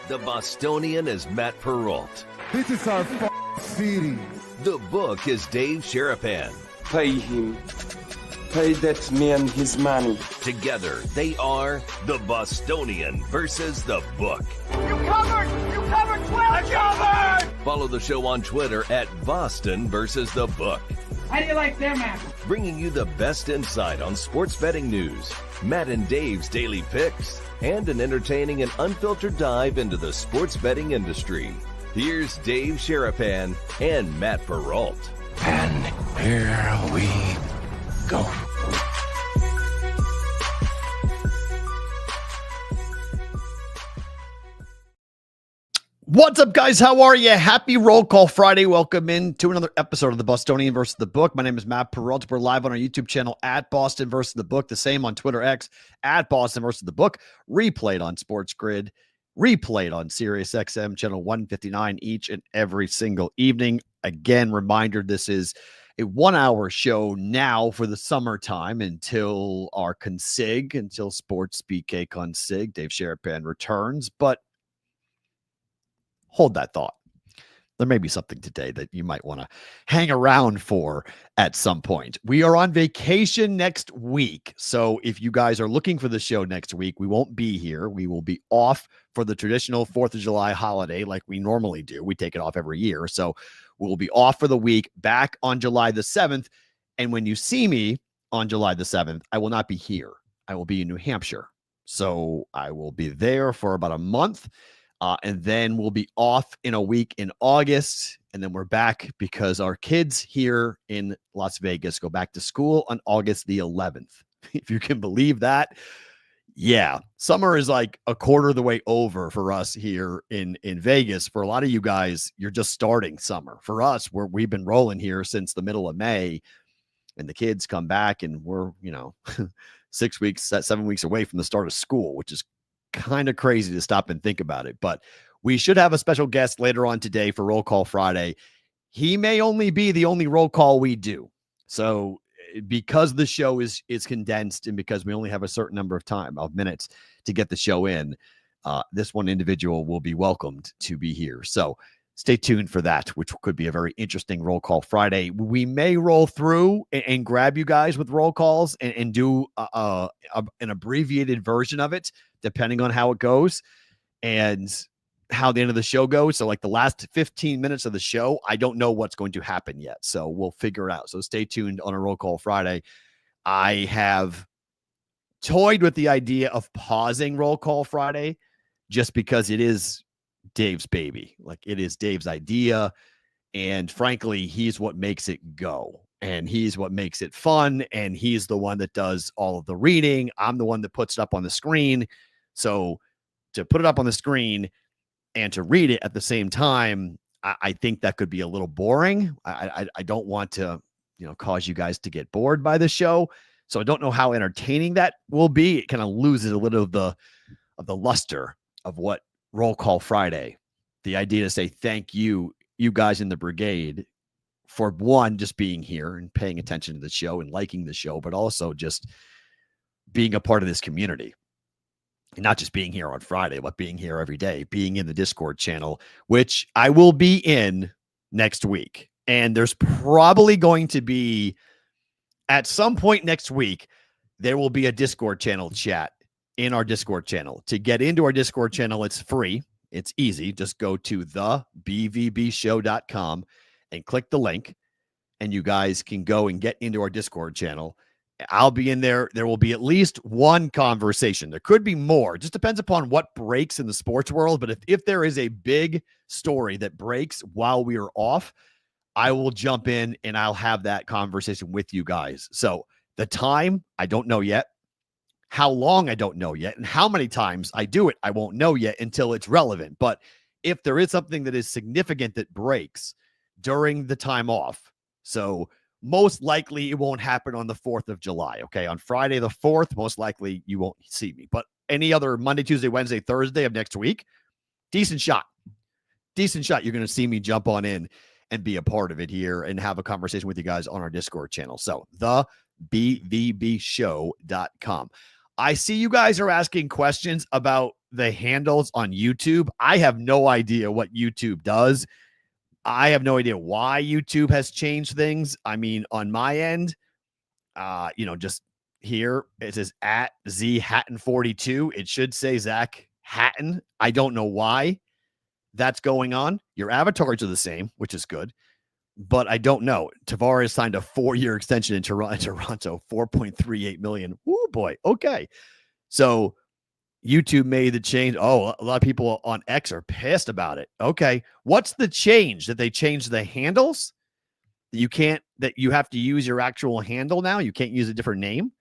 The Bostonian is Matt Perrault. This is our city. The book is Dave Sharapan. Pay him. Pay that man his money. Together, they are the Bostonian versus the book. You covered 12! I covered! Follow the show on Twitter at Boston versus the book. How do you like them apples? Bringing you the best insight on sports betting news, Matt and Dave's daily picks, and an entertaining and unfiltered dive into the sports betting industry. Here's Dave Sharapan and Matt Perrault. And here we go. What's up, guys? How are you? Happy Roll Call Friday. Welcome in to another episode of the Bostonian versus the Book. My name is Matt Perrault. We're live on our YouTube channel at Boston versus the Book. The same on Twitter X at Boston versus the Book. Replayed on Sports Grid. Replayed on Sirius XM channel 159 each and every single evening. Again, reminder, this is a 1-hour show now for the summertime until our consig, until Sports BK consig. Dave Sharapan returns, but hold that thought. There may be something today that you might want to hang around for at some point. We are on vacation next week. So if you guys are looking for the show next week, we won't be here. We will be off for the traditional 4th of July holiday like we normally do. We take it off every year. So we'll be off for the week, back on July the 7th. And when you see me on July the 7th, I will not be here. I will be in New Hampshire. So I will be there for about a month. And then we'll be off in a week in August. And then we're back because our kids here in Las Vegas go back to school on August the 11th. If you can believe that. Yeah, summer is like a quarter of the way over for us here in Vegas. For a lot of you guys, you're just starting summer. For us, we've been rolling here since the middle of May. And the kids come back and we're, 7 weeks away from the start of school, which is kind of crazy to stop and think about it. But we should have a special guest later on today for Roll Call Friday. He may only be the only roll call we do. So because the show is condensed and because we only have a certain number of minutes to get the show in, this one individual will be welcomed to be here. So stay tuned for that, which could be a very interesting Roll Call Friday. We may roll through and grab you guys with roll calls and do an abbreviated version of it, depending on how it goes and how the end of the show goes. So like the last 15 minutes of the show, I don't know what's going to happen yet. So we'll figure it out. So stay tuned on a Roll Call Friday. I have toyed with the idea of pausing Roll Call Friday just because it is Dave's baby. Like, it is Dave's idea. And frankly, he's what makes it go. And he's what makes it fun. And he's the one that does all of the reading. I'm the one that puts it up on the screen. So to put it up on the screen and to read it at the same time, I think that could be a little boring. I don't want to, cause you guys to get bored by the show. So I don't know how entertaining that will be. It kind of loses a little of the luster of what Roll Call Friday. The idea to say thank you guys in the brigade, for one, just being here and paying attention to the show and liking the show, but also just being a part of this community. And not just being here on Friday, but being here every day, being in the Discord channel, which I will be in next week. And there's probably going to be, at some point next week, there will be a Discord channel chat in our Discord channel. To get into our Discord channel, it's free. It's easy. Just go to thebvbshow.com and click the link, and you guys can go and get into our Discord channel. I'll be in there. There will be at least one conversation. There could be more. It just depends upon what breaks in the sports world. But if there is a big story that breaks while we are off, I will jump in and I'll have that conversation with you guys. So the time, I don't know yet. How long, I don't know yet. And how many times I do it, I won't know yet until it's relevant. But if there is something that is significant that breaks during the time off, so most likely it won't happen on the 4th of July. Okay. On Friday the 4th, most likely you won't see me. But any other Monday, Tuesday, Wednesday, Thursday of next week, decent shot. You're going to see me jump on in and be a part of it here and have a conversation with you guys on our Discord channel. So thebvbshow.com. I see you guys are asking questions about the handles on YouTube. I have no idea what YouTube does. I have no idea why YouTube has changed things. I mean, on my end, just here it says at Z Hatton 42. It should say Zach Hatton. I don't know why that's going on. Your avatars are the same, which is good, but I don't know. Tavares signed a 4-year extension in Toronto, 4.38 million. Oh boy. Okay. So YouTube made the change. Oh, a lot of people on X are pissed about it. Okay. What's the change? That they changed the handles? That you have to use your actual handle now? You can't use a different name?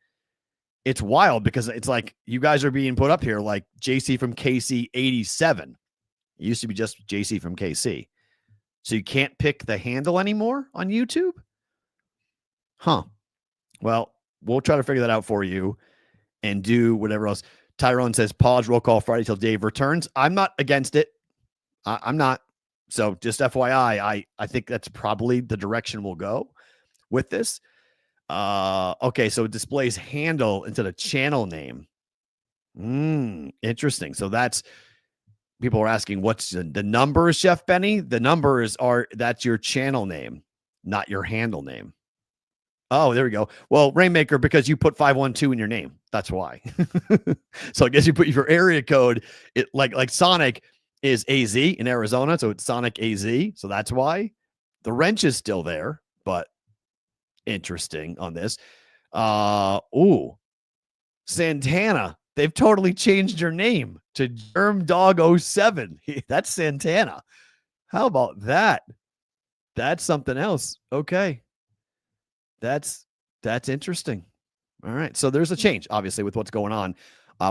It's wild because it's like you guys are being put up here like JC from KC 87. It used to be just JC from KC. So you can't pick the handle anymore on YouTube? Huh. Well, we'll try to figure that out for you and do whatever else. Tyrone says, pause roll call Friday till Dave returns. I'm not against it. I'm not. So just FYI, I think that's probably the direction we'll go with this. Okay, so it displays handle instead of channel name. Interesting. So people are asking, what's the numbers, Chef Benny? The numbers that's your channel name, not your handle name. Oh, there we go. Well, Rainmaker, because you put 512 in your name. That's why. So I guess you put your area code. It like Sonic is AZ in Arizona. So it's Sonic AZ. So that's why the wrench is still there, but interesting on this. Santana. They've totally changed your name to Germ Dog 07. That's Santana. How about that? That's something else. Okay. That's interesting. All right. So there's a change, obviously, with what's going on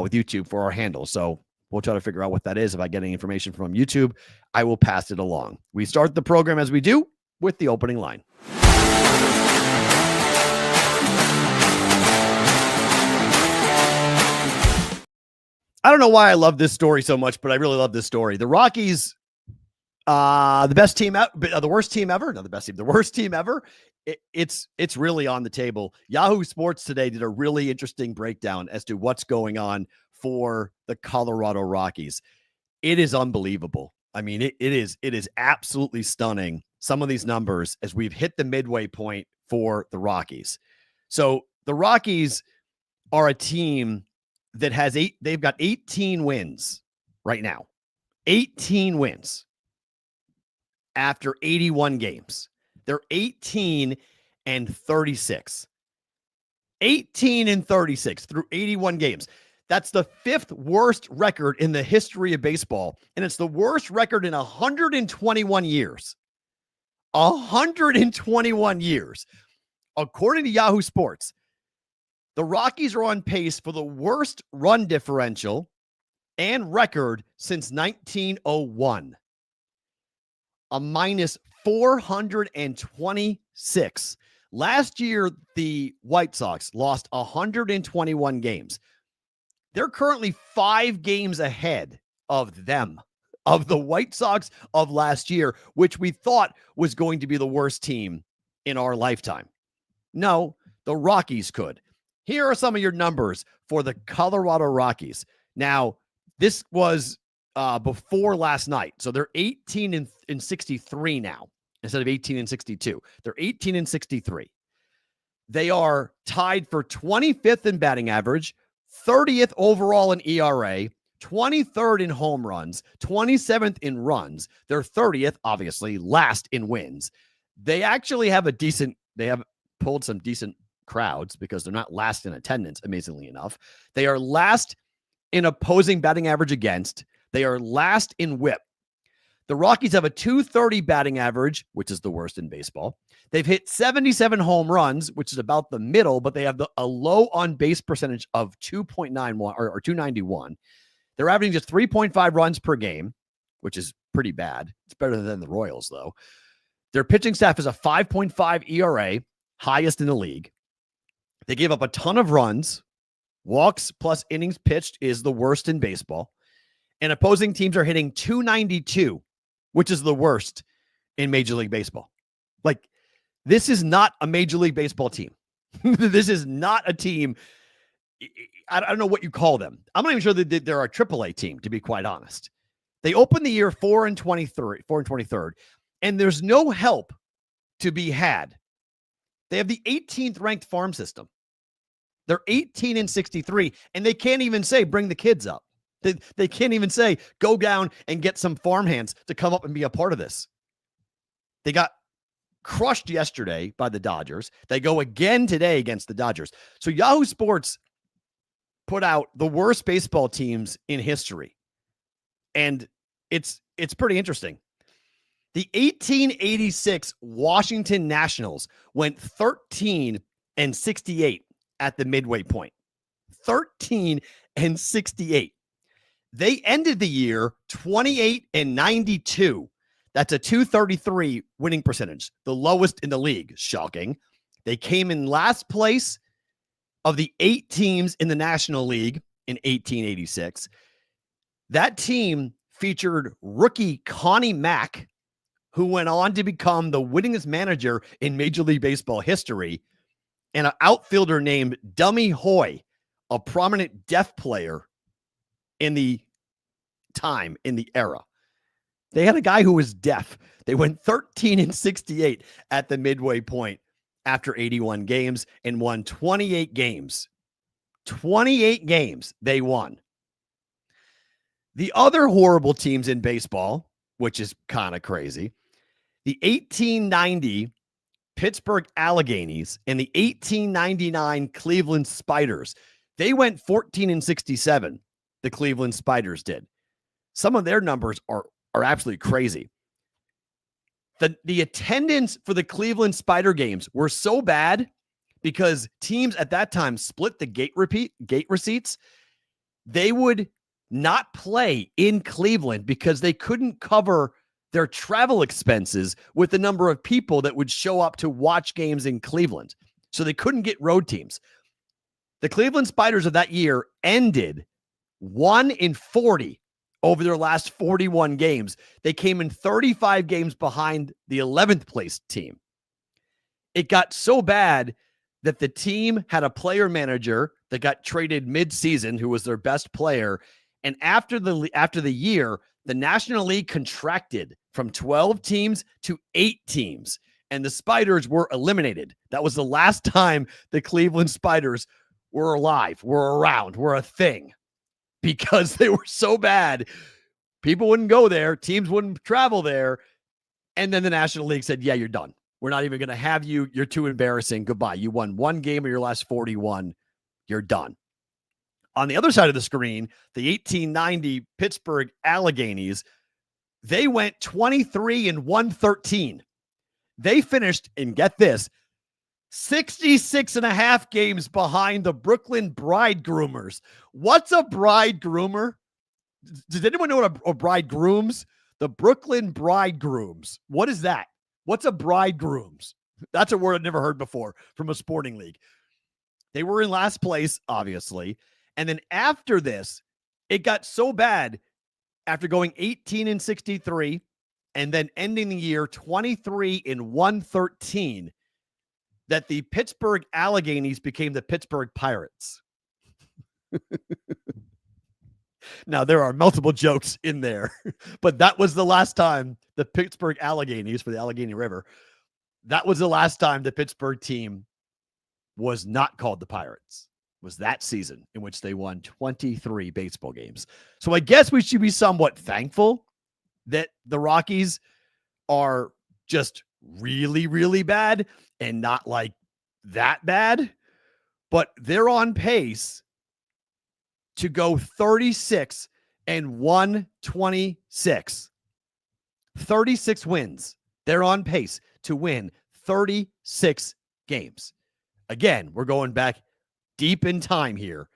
with YouTube for our handle. So we'll try to figure out what that is. If I get any information from YouTube, I will pass it along. We start the program as we do with the opening line. I don't know why I love this story so much, but I really love this story. The Rockies, the best team out, the worst team ever. Not the best team, the worst team ever. It's really on the table. Yahoo Sports today did a really interesting breakdown as to what's going on for the Colorado Rockies. It is unbelievable. I mean, it is absolutely stunning. Some of these numbers as we've hit the midway point for the Rockies. So the Rockies are a team that has they've got 18 wins right now. 18 wins after 81 games. They're 18-36. 18-36 through 81 games. That's the 5th worst record in the history of baseball. And it's the worst record in 121 years. 121 years. According to Yahoo Sports, the Rockies are on pace for the worst run differential and record since 1901. A minus 426. Last year, the White Sox lost 121 games. They're currently 5 games ahead of them, of the White Sox of last year, which we thought was going to be the worst team in our lifetime. No, the Rockies could. Here are some of your numbers for the Colorado Rockies. Now, this was before last night. So they're 18-63 now instead of 18-62. They're 18-63. They are tied for 25th in batting average, 30th overall in ERA, 23rd in home runs, 27th in runs. They're 30th, obviously, last in wins. They actually have they have pulled some decent crowds because they're not last in attendance, amazingly enough. They are last in opposing batting average against. They are last in whip. The Rockies have a 230 batting average, which is the worst in baseball. They've hit 77 home runs, which is about the middle, but they have a low on-base percentage of 2.91 or 291. They're averaging just 3.5 runs per game, which is pretty bad. It's better than the Royals, though. Their pitching staff is a 5.5 ERA, highest in the league. They gave up a ton of runs. Walks plus innings pitched is the worst in baseball. And opposing teams are hitting 292, which is the worst in Major League Baseball. Like, this is not a Major League Baseball team. This is not a team I don't know what you call them. I'm not even sure that they're a AAA team, to be quite honest. They opened the year 4-23, and there's no help to be had. They have the 18th ranked farm system. They're 18-63, and they can't even say bring the kids up. They can't even say go down and get some farmhands to come up and be a part of this. They got crushed yesterday by the Dodgers. They go again today against the Dodgers. So Yahoo Sports put out the worst baseball teams in history. And it's pretty interesting. The 1886 Washington Nationals went 13-68 at the midway point. 13-68. They ended the year 28-92. That's a .233 winning percentage, the lowest in the league. Shocking. They came in last place of the 8 teams in the National League in 1886. That team featured rookie Connie Mack, who went on to become the winningest manager in Major League Baseball history, and an outfielder named Dummy Hoy, a prominent deaf player in the era. They had a guy who was deaf. They went 13-68 at the midway point after 81 games and won 28 games. 28 games they won. The other horrible teams in baseball, which is kind of crazy, the 1890 Pittsburgh Alleghenies and the 1899 Cleveland Spiders. They went 14-67. The Cleveland Spiders did. Some of their numbers are absolutely crazy. The attendance for the Cleveland Spider games were so bad because teams at that time split the gate receipts. They would not play in Cleveland because they couldn't cover their travel expenses with the number of people that would show up to watch games in Cleveland. So they couldn't get road teams. The Cleveland Spiders of that year ended 1-40 over their last 41 games. They came in 35 games behind the 11th place team. It got so bad that the team had a player manager that got traded mid-season who was their best player. And after the year, the National League contracted from 12 teams to 8 teams, and the Spiders were eliminated. That was the last time the Cleveland Spiders were alive, were around, were a thing, because they were so bad. People wouldn't go there. Teams wouldn't travel there. And then the National League said, yeah, you're done. We're not even going to have you. You're too embarrassing. Goodbye. You won one game of your last 41. You're done. On the other side of the screen, the 1890 Pittsburgh Alleghenies, they went 23-113. They finished, and get this, 66.5 games behind the Brooklyn Bridegroomers. What's a bridegroomer? Does anyone know what a bridegrooms? The Brooklyn Bridegrooms. What is that? What's a bridegrooms? That's a word I've never heard before from a sporting league. They were in last place, obviously. And then after this, it got so bad after going 18-63 and then ending the year 23-113 that the Pittsburgh Alleghenies became the Pittsburgh Pirates. Now, there are multiple jokes in there, but that was the last time the Pittsburgh Alleghenies, for the Allegheny River, that was the last time the Pittsburgh team was not called the Pirates. Was that season in which they won 23 baseball games. So I guess we should be somewhat thankful that the Rockies are just really, really bad and not like that bad, but they're on pace to go 36-126. 36 wins. They're on pace to win 36 games. Again, we're going back deep in time here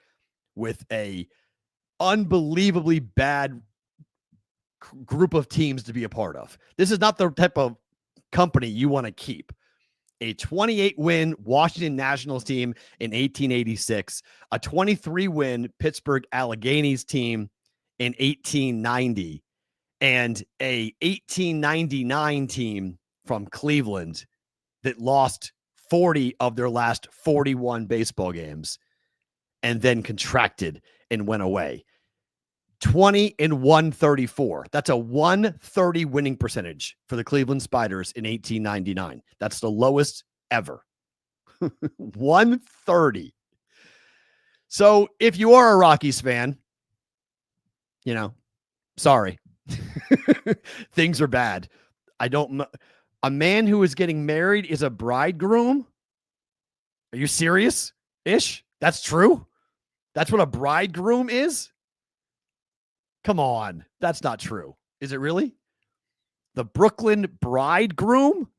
with a unbelievably bad group of teams to be a part of. This is not the type of company you want to keep. A 28-win Washington Nationals team in 1886, a 23-win Pittsburgh Alleghenies team in 1890, and a 1899 team from Cleveland that lost 40 of their last 41 baseball games. and then contracted and went away. 20-134. That's a 130 winning percentage for the Cleveland Spiders in 1899. That's the lowest ever. 130. So if you are a Rockies fan, sorry. Things are bad. A man who is getting married is a bridegroom? Are you serious-ish? That's true? That's what a bridegroom is? Come on. That's not true. Is it really? The Brooklyn bridegroom?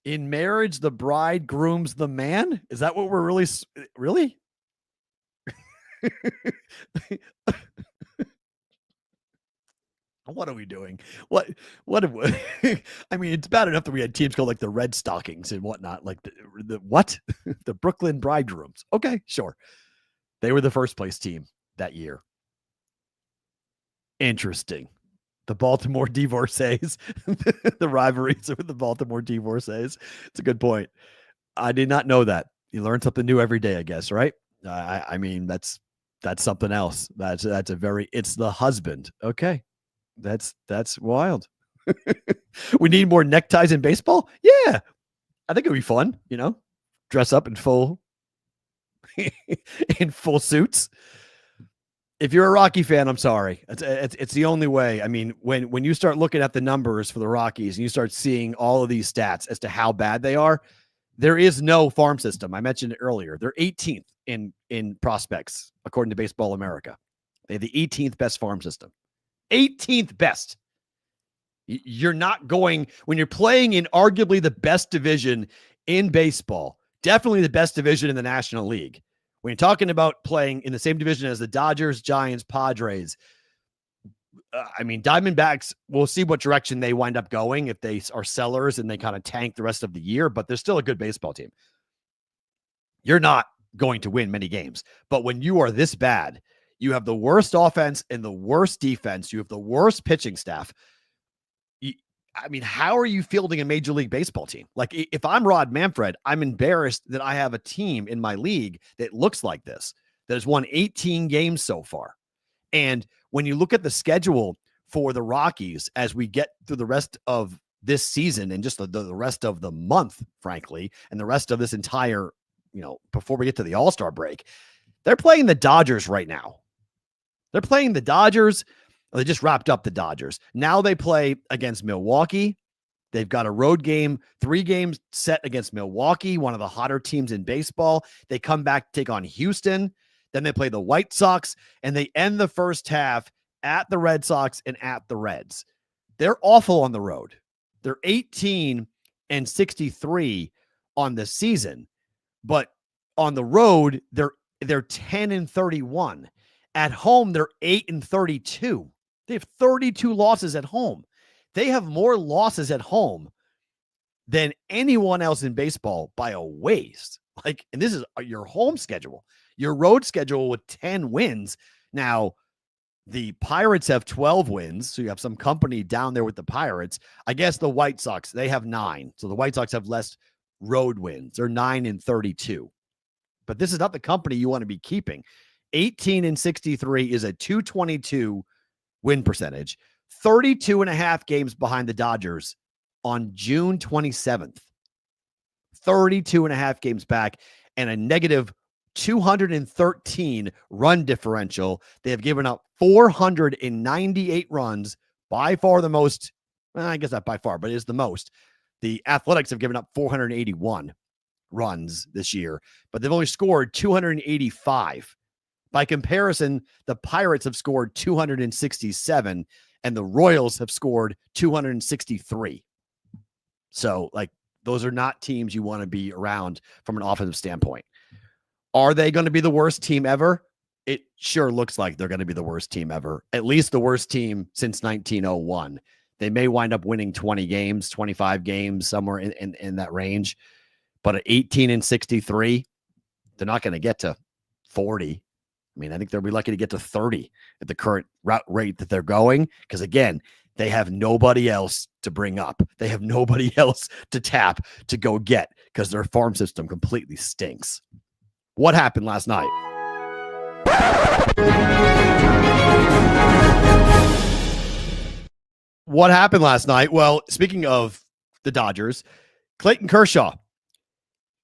In marriage, the bride grooms the man? Is that what we're really? What are we doing? What? I mean, it's bad enough that we had teams called like the Red Stockings and whatnot. Like the what? The Brooklyn bridegrooms. Okay, sure. They were the first place team that year. Interesting. The Baltimore divorcees, the rivalries with the Baltimore divorcees. It's a good point. I did not know that. You learn something new every day, I guess, right? I mean, that's something else. It's the husband. Okay. That's wild. We need more neckties in baseball. Yeah. I think it'd be fun, dress up in full suits. If you're a Rocky fan, I'm sorry. It's the only way. I mean, when you start looking at the numbers for the Rockies and you start seeing all of these stats as to how bad they are, there is no farm system. I mentioned it earlier. They're 18th in prospects, according to Baseball America. They have the 18th best farm system. 18th best. You're not going, when you're playing in arguably the best division in baseball, definitely the best division in the National League. When you're talking about playing in the same division as the Dodgers, Giants, Padres, Diamondbacks, we'll see what direction they wind up going if they are sellers and they kind of tank the rest of the year, but they're still a good baseball team. You're not going to win many games. But when you are this bad, you have the worst offense and the worst defense. You have the worst pitching staff. How are you fielding a Major League Baseball team? Like, if I'm Rod Manfred, I'm embarrassed that I have a team in my league that looks like this, that has won 18 games so far. And when you look at the schedule for the Rockies as we get through the rest of this season and just the rest of the month, frankly, and the rest of this entire, before we get to the All-Star break, they're playing the Dodgers right now. They're playing the Dodgers. They just wrapped up the Dodgers. Now they play against Milwaukee. They've got a road game, 3 games set against Milwaukee, one of the hotter teams in baseball. They come back, take on Houston. Then they play the White Sox, and they end the first half at the Red Sox and at the Reds. They're awful on the road. They're 18-63 on the season, but on the road, they're 10-31. At home, they're 8-32. They have 32 losses at home. They have more losses at home than anyone else in baseball by a ways. And this is your home schedule. Your road schedule with 10 wins. Now, the Pirates have 12 wins, so you have some company down there with the Pirates. I guess the White Sox, they have 9. So the White Sox have less road wins. They're 9-32. But this is not the company you want to be keeping. 18-63 is a 222 win percentage. 32.5 games behind the Dodgers on June 27th. 32.5 games back and a negative 213 run differential. They have given up 498 runs, by far the most. Well, I guess not by far, but it is the most. The Athletics have given up 481 runs this year, but they've only scored 285. By comparison, the Pirates have scored 267 and the Royals have scored 263. So, those are not teams you want to be around from an offensive standpoint. Are they going to be the worst team ever? It sure looks like they're going to be the worst team ever, at least the worst team since 1901. They may wind up winning 20 games, 25 games, somewhere in that range. But at 18-63, they're not going to get to 40. I think they'll be lucky to get to 30 at the current rate that they're going. Because again, they have nobody else to bring up. They have nobody else to tap to go get because their farm system completely stinks. What happened last night? What happened last night? Well, speaking of the Dodgers, Clayton Kershaw,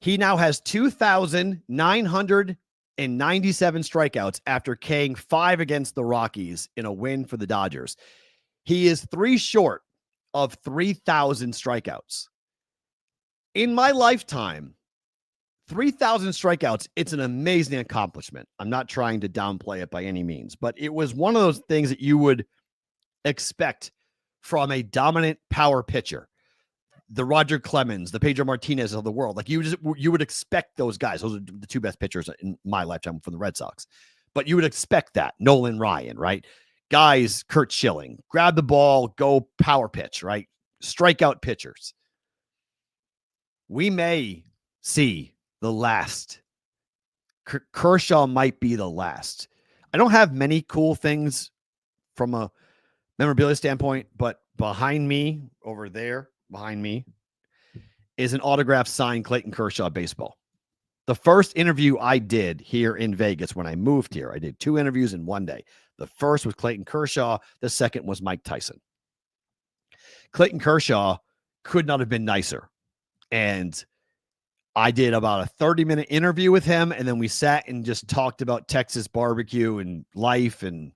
he now has 2,997 strikeouts after K'ing 5 against the Rockies in a win for the Dodgers. He is 3 short of 3,000 strikeouts. In my lifetime, 3,000 strikeouts, it's an amazing accomplishment. I'm not trying to downplay it by any means, but it was one of those things that you would expect from a dominant power pitcher. The Roger Clemens, the Pedro Martinez of the world. Like you would expect those guys. Those are the 2 best pitchers in my lifetime from the Red Sox. But you would expect that. Nolan Ryan, right? Guys, Kurt Schilling, grab the ball, go power pitch, right? Strikeout pitchers. We may see the last. Kershaw might be the last. I don't have many cool things from a memorabilia standpoint, but behind me, over there, behind me, is an autographed signed Clayton Kershaw baseball. The first interview I did here in Vegas when I moved here, I did 2 interviews in one day. The first was Clayton Kershaw. The second was Mike Tyson. Clayton Kershaw could not have been nicer. And I did about a 30-minute interview with him, and then we sat and just talked about Texas barbecue and life and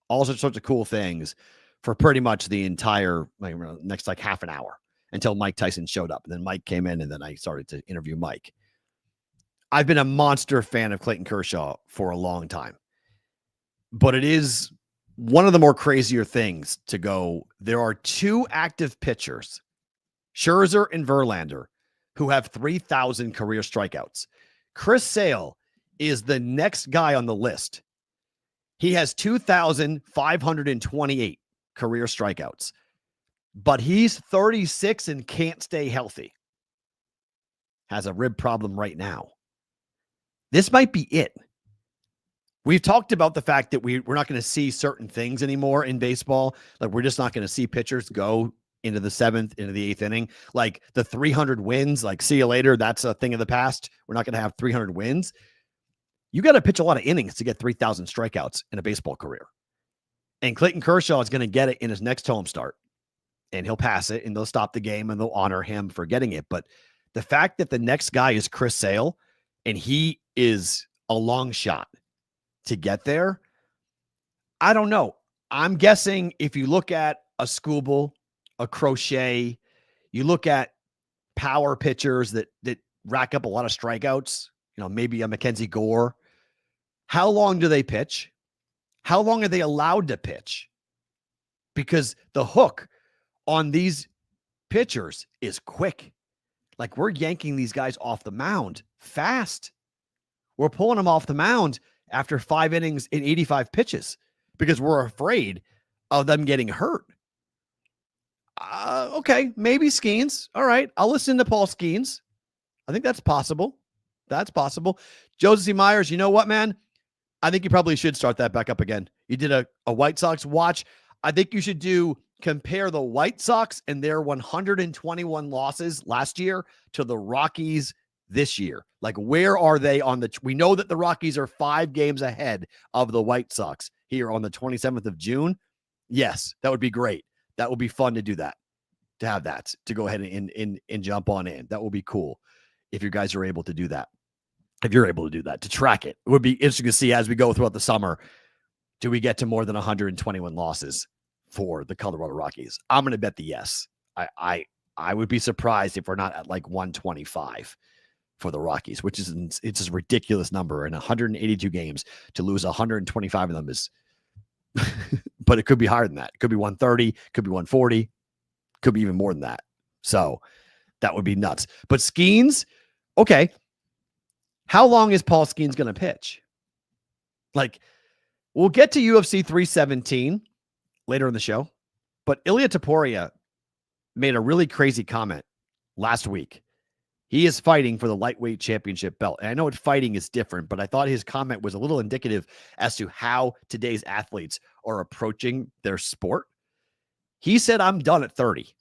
all sorts of cool things for pretty much the entire next half an hour until Mike Tyson showed up. And then Mike came in, and then I started to interview Mike. I've been a monster fan of Clayton Kershaw for a long time, but it is one of the more crazier things to go. There are 2 active pitchers, Scherzer and Verlander, who have 3,000 career strikeouts. Chris Sale is the next guy on the list. He has 2,528 career strikeouts, but he's 36 and can't stay healthy. Has a rib problem right now. This might be it. We've talked about the fact that we're not going to see certain things anymore in baseball. Like we're just not going to see pitchers go into the 7th, into the 8th inning. Like the 300 wins, like see you later. That's a thing of the past. We're not going to have 300 wins. You got to pitch a lot of innings to get 3,000 strikeouts in a baseball career. And Clayton Kershaw is going to get it in his next home start. And he'll pass it, and they'll stop the game, and they'll honor him for getting it. But the fact that the next guy is Chris Sale, and he is a long shot to get there, I don't know. I'm guessing if you look at a Skubal, a Crochet, you look at power pitchers that rack up a lot of strikeouts, maybe a Mackenzie Gore. How long do they pitch? How long are they allowed to pitch? Because the hook on these pitchers is quick. Like we're yanking these guys off the mound fast. We're pulling them off the mound after 5 innings and 85 pitches because we're afraid of them getting hurt. Okay, maybe Skeens. All right, I'll listen to Paul Skeens. I think that's possible. That's possible. Josie Myers, you know what, man? I think you probably should start that back up again. You did a White Sox watch. I think you should compare the White Sox and their 121 losses last year to the Rockies this year. Like, where are they on we know that the Rockies are 5 games ahead of the White Sox here on the 27th of June. Yes, that would be great. That would be fun to do that, to have that, to go ahead and jump on in. That will be cool if you guys are able to do that. If you're able to do that, to track it. It would be interesting to see as we go throughout the summer, do we get to more than 121 losses for the Colorado Rockies? I'm going to bet the yes. I would be surprised if we're not at like 125 for the Rockies, which is it's a ridiculous number. In 182 games, to lose 125 of them is, but it could be higher than that. It could be 130, could be 140, could be even more than that. So that would be nuts. But Skeens, okay. How long is Paul Skeens going to pitch? Like, we'll get to UFC 317 later in the show, but Ilya Topuria made a really crazy comment last week. He is fighting for the lightweight championship belt. And I know fighting is different, but I thought his comment was a little indicative as to how today's athletes are approaching their sport. He said, I'm done at 30.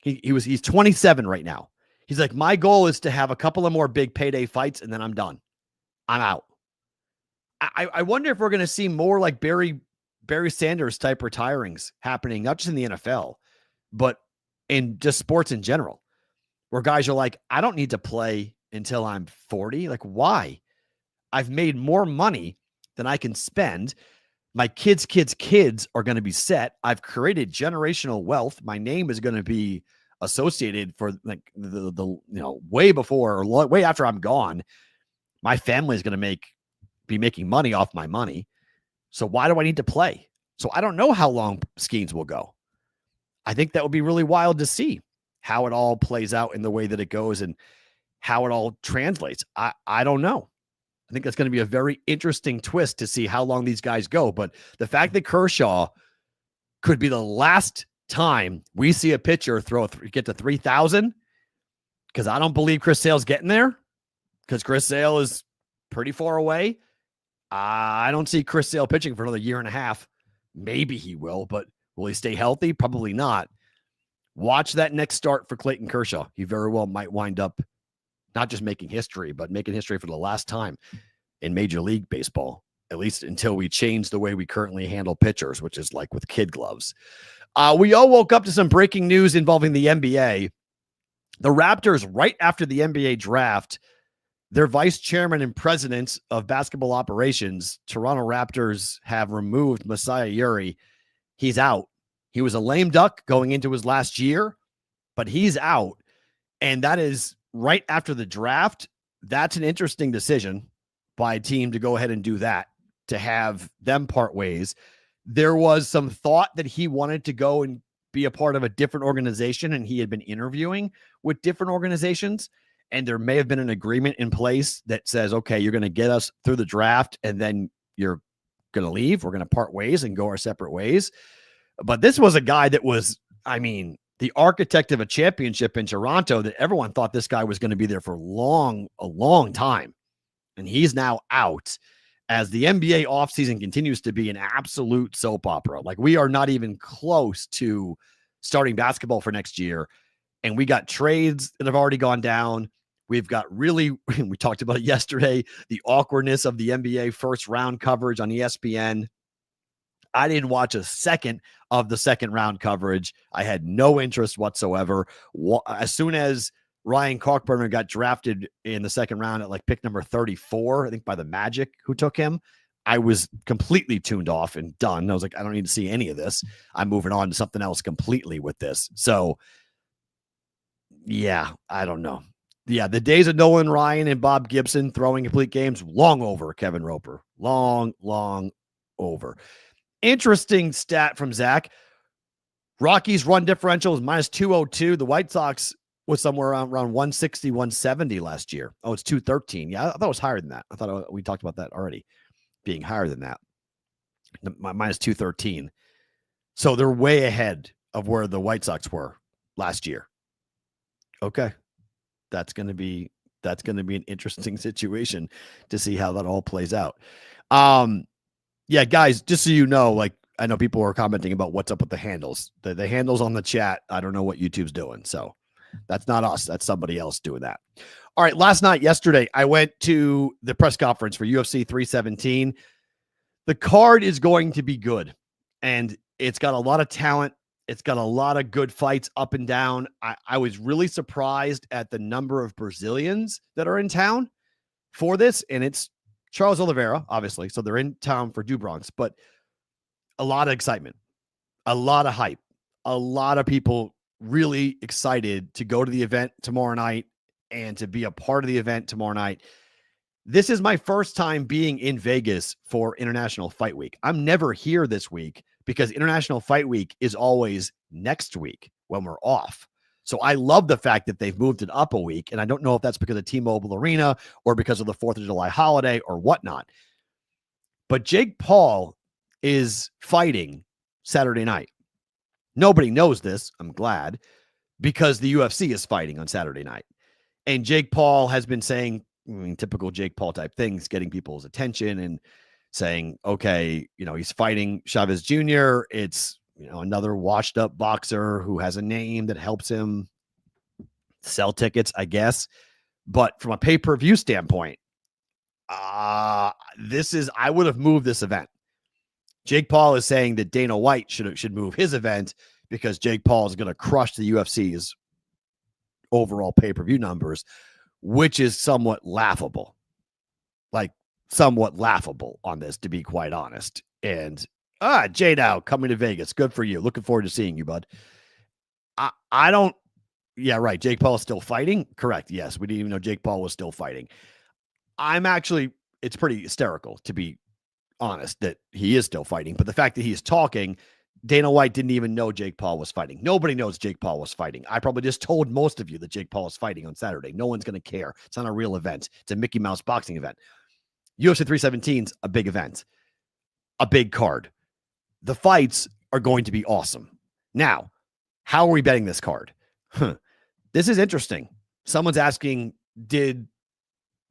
He's 27 right now. He's like, my goal is to have a couple of more big payday fights, and then I'm done. I'm out. I wonder if we're going to see more like Barry Sanders type retirings happening, not just in the NFL, but in just sports in general, where guys are like, I don't need to play until I'm 40. Like, why? I've made more money than I can spend. My kids' are going to be set. I've created generational wealth. My name is going to be associated for like the way before or way after I'm gone. My family is going to be making money off my money. So why do I need to play? So I don't know how long Skeens will go. I think that would be really wild to see how it all plays out in the way that it goes and how it all translates. I don't know. I think that's going to be a very interesting twist to see how long these guys go. But the fact that Kershaw could be the last time we see a pitcher get to 3,000, because I don't believe Chris Sale's getting there, because Chris Sale is pretty far away. I don't see Chris Sale pitching for another year and a half. Maybe he will, but will he stay healthy? Probably not. Watch that next start for Clayton Kershaw. He very well might wind up not just making history, but making history for the last time in Major League Baseball, at least until we change the way we currently handle pitchers, which is like with kid gloves. We all woke up to some breaking news involving the NBA. The Raptors, right after the NBA draft, their vice chairman and president of basketball operations, Toronto Raptors, have removed Masai Ujiri. He's out. He was a lame duck going into his last year, but he's out. And that is right after the draft. That's an interesting decision by a team to go ahead and do that, to have them part ways. There was some thought that he wanted to go and be a part of a different organization, and he had been interviewing with different organizations, and there may have been an agreement in place that says, okay, you're going to get us through the draft, and then you're going to leave. We're going to part ways and go our separate ways. But this was a guy that was, the architect of a championship in Toronto, that everyone thought this guy was going to be there for a long time. And he's now out, as the NBA offseason continues to be an absolute soap opera. Like, we are not even close to starting basketball for next year. And we got trades that have already gone down. We've got we talked about it yesterday, the awkwardness of the NBA first round coverage on ESPN. I didn't watch a second of the second round coverage. I had no interest whatsoever. As soon as Ryan Kalkbrenner got drafted in the second round at like pick number 34, I think by the Magic, who took him, I was completely tuned off and done. I was like, I don't need to see any of this. I'm moving on to something else completely with this. So, yeah, I don't know. Yeah, the days of Nolan Ryan and Bob Gibson throwing complete games, long over, Kevin Roper. Long over. Interesting stat from Zach. Rockies run differential is minus 202. The White Sox was somewhere around 160, 170 last year. Oh, it's 213. Yeah, I thought it was higher than that. I thought we talked about that already, being higher than that. Minus 213. So they're way ahead of where the White Sox were last year. Okay. That's going to be an interesting situation to see how that all plays out. Yeah, guys, just so you know, like, I know people are commenting about what's up with the handles. The handles on the chat, I don't know what YouTube's doing. So that's not us. That's somebody else doing that. All right, yesterday, I went to the press conference for UFC 317. The card is going to be good, and it's got a lot of talent. It's got a lot of good fights up and down. I was really surprised at the number of Brazilians that are in town for this, and it's Charles Oliveira, obviously. So they're in town for Du Bronx, but a lot of excitement, a lot of hype, a lot of people really excited to go to the event tomorrow night and to be a part of the event tomorrow night. This is my first time being in Vegas for International Fight Week. I'm never here this week because International Fight Week is always next week when we're off. So I love the fact that they've moved it up a week. And I don't know if that's because of T-Mobile Arena or because of the 4th of July holiday or whatnot. But Jake Paul is fighting Saturday night. Nobody knows this, I'm glad, because the UFC is fighting on Saturday night. And Jake Paul has been saying, typical Jake Paul type things, getting people's attention and saying, okay, he's fighting Chavez Jr. It's, another washed up boxer who has a name that helps him sell tickets, I guess. But from a pay-per-view standpoint, I would have moved this event. Jake Paul is saying that Dana White should move his event because Jake Paul is going to crush the UFC's overall pay-per-view numbers, which is somewhat laughable. Like, somewhat laughable on this, to be quite honest. And J-Dow coming to Vegas. Good for you. Looking forward to seeing you, bud. I don't. Yeah, right. Jake Paul is still fighting. Correct. Yes. We didn't even know Jake Paul was still fighting. It's pretty hysterical, to be honest, that he is still fighting. But the fact that he is talking, Dana White didn't even know Jake Paul was fighting. Nobody knows Jake Paul was fighting. I probably just told most of you that Jake Paul is fighting on Saturday. No one's going to care. It's not a real event. It's a Mickey Mouse boxing event. UFC 317's a big event, a big card. The fights are going to be awesome. Now, how are we betting this card? This is interesting. Someone's asking, did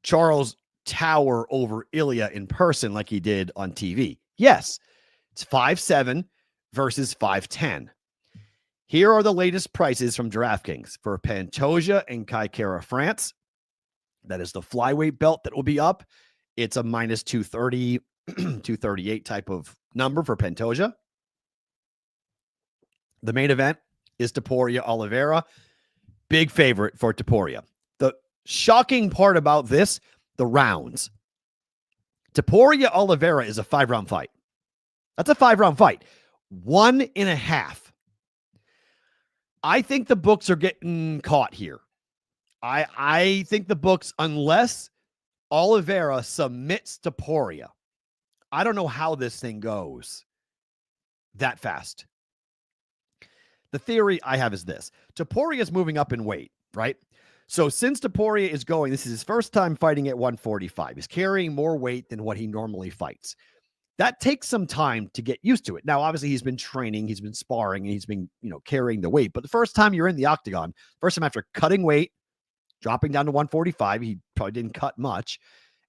Charles tower over Ilya in person like he did on TV? Yes. It's 5'7" versus 5'10". Here are the latest prices from DraftKings for Pantoja and Kai Kara France. That is the flyweight belt that will be up. It's a minus 230, 238 type of number for Pantoja. The main event is Topuria Oliveira. Big favorite for Topuria. The shocking part about this, the rounds. Topuria Oliveira is a 5-round fight. That's a 5-round fight. 1.5. I think the books are getting caught here. I think the books, unless Oliveira submits Topuria, I don't know how this thing goes that fast. The theory I have is this. Topuria is moving up in weight, right? So since Topuria is going, this is his first time fighting at 145. He's carrying more weight than what he normally fights. That takes some time to get used to it. Now, obviously, he's been training, he's been sparring, and he's been, carrying the weight. But the first time you're in the octagon, first time after cutting weight, dropping down to 145, he probably didn't cut much,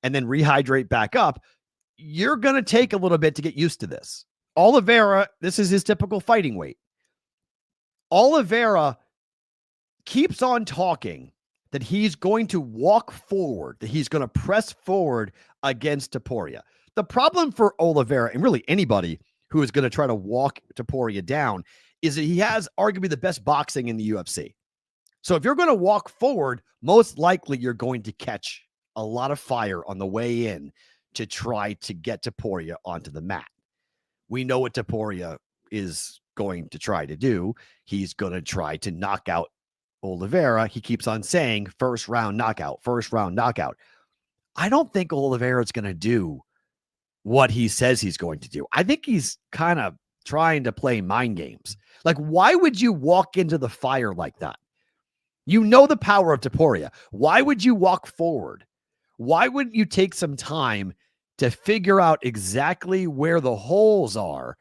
and then rehydrate back up, you're going to take a little bit to get used to this. Oliveira, this is his typical fighting weight. Oliveira keeps on talking that he's going to walk forward, that he's going to press forward against Topuria. The problem for Oliveira, and really anybody who is going to try to walk Topuria down, is that he has arguably the best boxing in the UFC. So if you're going to walk forward, most likely you're going to catch a lot of fire on the way in to try to get Topuria onto the mat. We know what Topuria is going to try to do. He's going to try to knock out Oliveira. He keeps on saying first round knockout, first round knockout. I don't think Oliveira is going to do what he says he's going to do. I think he's kind of trying to play mind games. Like, why would you walk into the fire like that? You know the power of Topuria. Why would you walk forward? Why wouldn't you take some time to figure out exactly where the holes are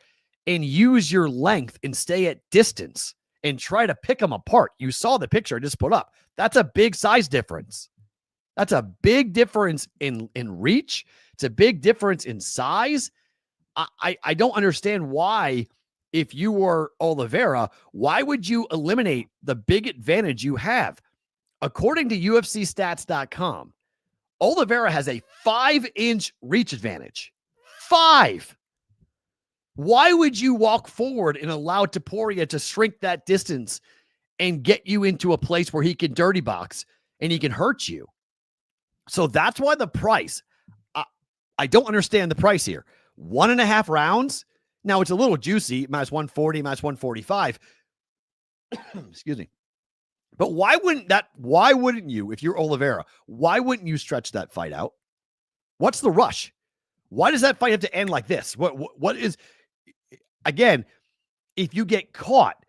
and use your length and stay at distance and try to pick them apart? You saw the picture I just put up. That's a big size difference. That's a big difference in reach. It's a big difference in size. I don't understand why, if you were Oliveira, why would you eliminate the big advantage you have? According to UFCstats.com, Oliveira has a 5-inch reach advantage. 5. Why would you walk forward and allow Topuria to shrink that distance and get you into a place where he can dirty box and he can hurt you? So that's why the price, I don't understand the price here. 1.5 rounds. Now it's a little juicy, minus 140, minus 145. Excuse me. But why wouldn't you, if you're Oliveira, why wouldn't you stretch that fight out? What's the rush? Why does that fight have to end like this? What is, again, if you get caught,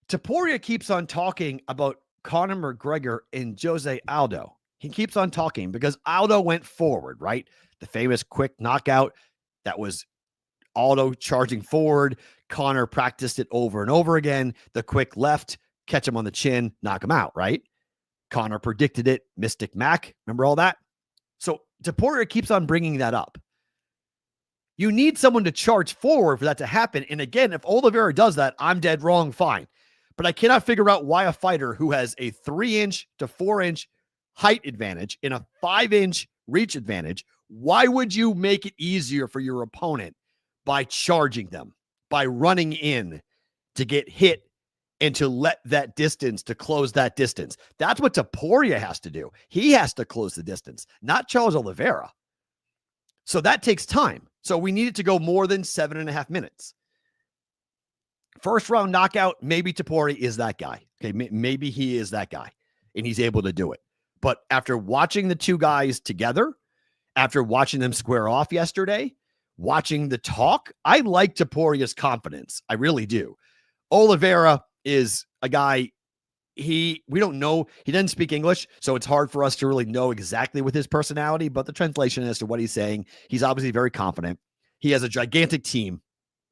Topuria keeps on talking about Conor McGregor and Jose Aldo. He keeps on talking because Aldo went forward, right? The famous quick knockout that was Aldo charging forward. Conor practiced it over and over again. The quick left, catch him on the chin, knock him out, right? Conor predicted it. Mystic Mac, remember all that? So Topuria keeps on bringing that up. You need someone to charge forward for that to happen. And again, if Oliveira does that, I'm dead wrong, fine. But I cannot figure out why a fighter who has a 3-inch to 4-inch height advantage and a 5-inch reach advantage, Why would you make it easier for your opponent by charging them, by running in to get hit and to let that distance, to close that distance? That's what Topuria has to do. He has to close the distance, not Charles Oliveira. So that takes time. So we need it to go more than 7.5 minutes. First round knockout, maybe Topuria is that guy. Okay, maybe he is that guy, and he's able to do it. But after watching the two guys together, after watching them square off yesterday, watching the talk, I like Topuria's confidence. I really do. Oliveira is a guy, we don't know. He doesn't speak English, so it's hard for us to really know exactly with his personality, but the translation as to what he's saying, he's obviously very confident. He has a gigantic team.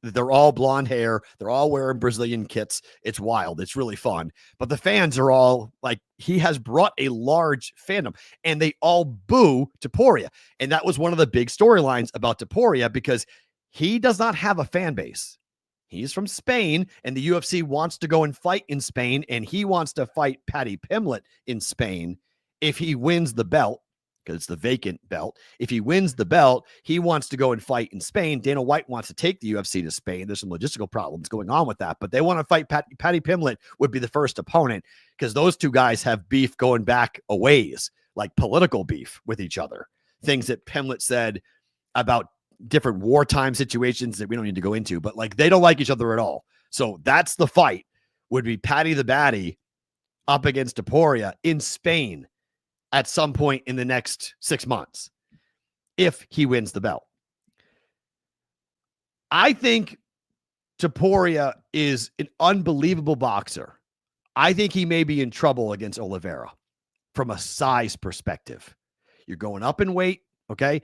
They're all blonde hair. They're all wearing Brazilian kits. It's wild. It's really fun. But the fans are all like, he has brought a large fandom, and they all boo Topuria. And that was one of the big storylines about Topuria, because he does not have a fan base. He's from Spain, and the UFC wants to go and fight in Spain, and he wants to fight Paddy Pimblett in Spain if he wins the belt, because it's the vacant belt. If he wins the belt, he wants to go and fight in Spain. Dana White wants to take the UFC to Spain. There's some logistical problems going on with that, but they want to fight Paddy Pimblett would be the first opponent, because those two guys have beef going back a ways, like political beef with each other. Things that Pimblett said about different wartime situations that we don't need to go into, but like they don't like each other at all. So that's the fight, would be Paddy the Baddy up against Topuria in Spain at some point in the next 6 months, if he wins the belt. I think Topuria is an unbelievable boxer. I think he may be in trouble against Oliveira from a size perspective. You're going up in weight, okay?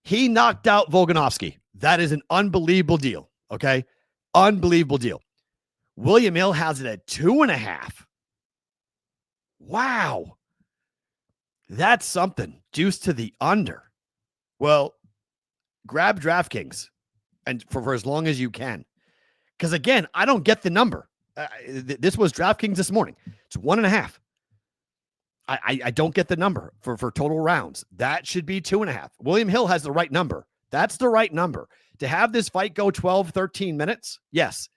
He knocked out Volkanovski. That is an unbelievable deal, okay? Unbelievable deal. William Hill has it at 2.5. Wow. That's something. Juice to the under. Well, grab DraftKings and for as long as you can. Because again, I don't get the number. This was DraftKings this morning. It's 1.5. I don't get the number for total rounds. That should be 2.5. William Hill has the right number. That's the right number. To have this fight go 12, 13 minutes, yes,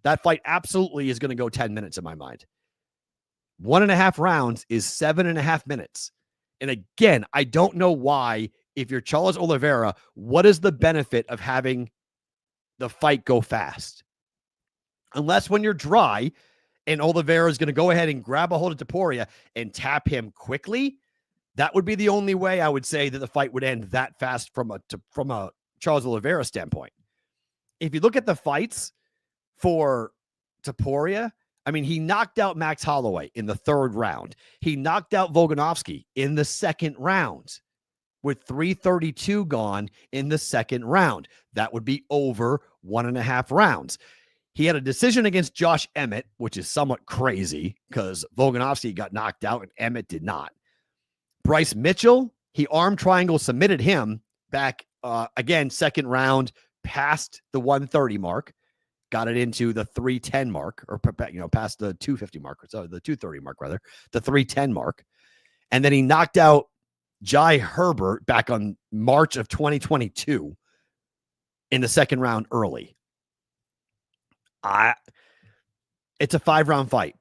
that fight absolutely is going to go 10 minutes in my mind. 1.5 rounds is 7.5 minutes. And again, I don't know why, if you're Charles Oliveira, what is the benefit of having the fight go fast? Unless when you're dry and Oliveira is going to go ahead and grab a hold of Topuria and tap him quickly, that would be the only way I would say that the fight would end that fast from a Charles Oliveira standpoint. If you look at the fights for Topuria, I mean, he knocked out Max Holloway in the 3rd round. He knocked out Volkanovski in the 2nd round with 3:32 gone in the 2nd round. That would be over 1.5 rounds. He had a decision against Josh Emmett, which is somewhat crazy because Volkanovski got knocked out and Emmett did not. Bryce Mitchell, he arm triangle submitted him back again, 2nd round, past the 130 mark. Got it into the 310 mark, or past the 250 mark, so the 230 mark rather, the 310 mark. And then he knocked out Jai Herbert back on March of 2022 in the 2nd round early. It's a 5-round fight.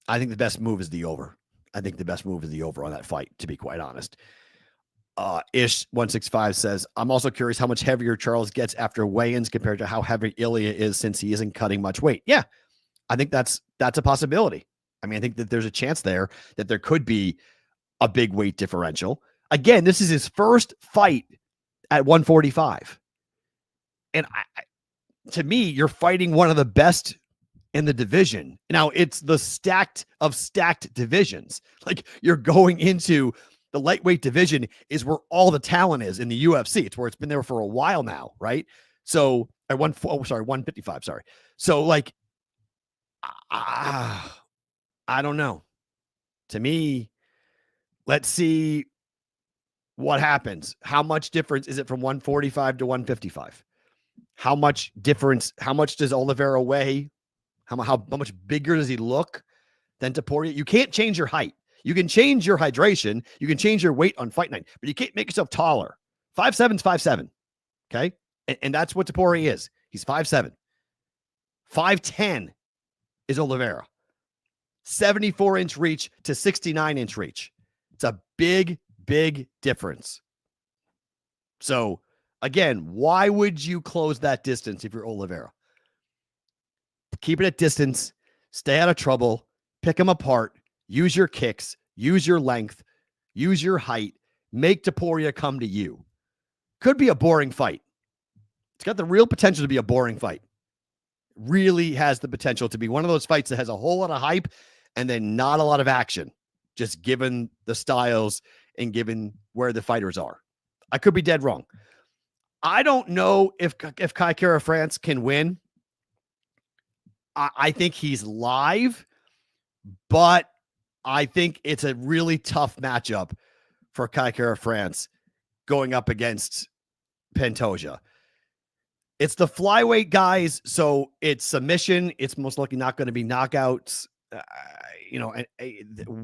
I think the best move is the over. I think the best move is the over on that fight, to be quite honest. Ish165 says, I'm also curious how much heavier Charles gets after weigh-ins compared to how heavy Ilya is, since he isn't cutting much weight. Yeah, I think that's a possibility. I mean, I think that there's a chance there that there could be a big weight differential. Again, this is his first fight at 145. And to me, you're fighting one of the best in the division. Now, it's the stacked of stacked divisions. Like, you're going into the lightweight division is where all the talent is in the UFC. It's where it's been there for a while now, right? So, 155, sorry. So, like, I don't know. To me, let's see what happens. How much difference is it from 145 to 155? How much difference? How much does Oliveira weigh? How much bigger does he look than Topuria? You can't change your height. You can change your hydration. You can change your weight on fight night, but you can't make yourself taller. 5'7" is 5'7". Okay. And that's what Topuria is. He's 5'7". 5'10" is Oliveira. 74-inch reach to 69-inch reach. It's a big, big difference. So, again, why would you close that distance if you're Oliveira? Keep it at distance. Stay out of trouble. Pick them apart. Use your kicks. Use your length. Use your height. Make Topuria come to you. Could be a boring fight. It's got the real potential to be a boring fight. Really has the potential to be one of those fights that has a whole lot of hype and then not a lot of action, just given the styles and given where the fighters are. I could be dead wrong. I don't know if Kai Kara France can win. I think he's live, but I think it's a really tough matchup for Kai Kara France going up against Pantoja. It's the flyweight guys, so it's submission. It's most likely not going to be knockouts.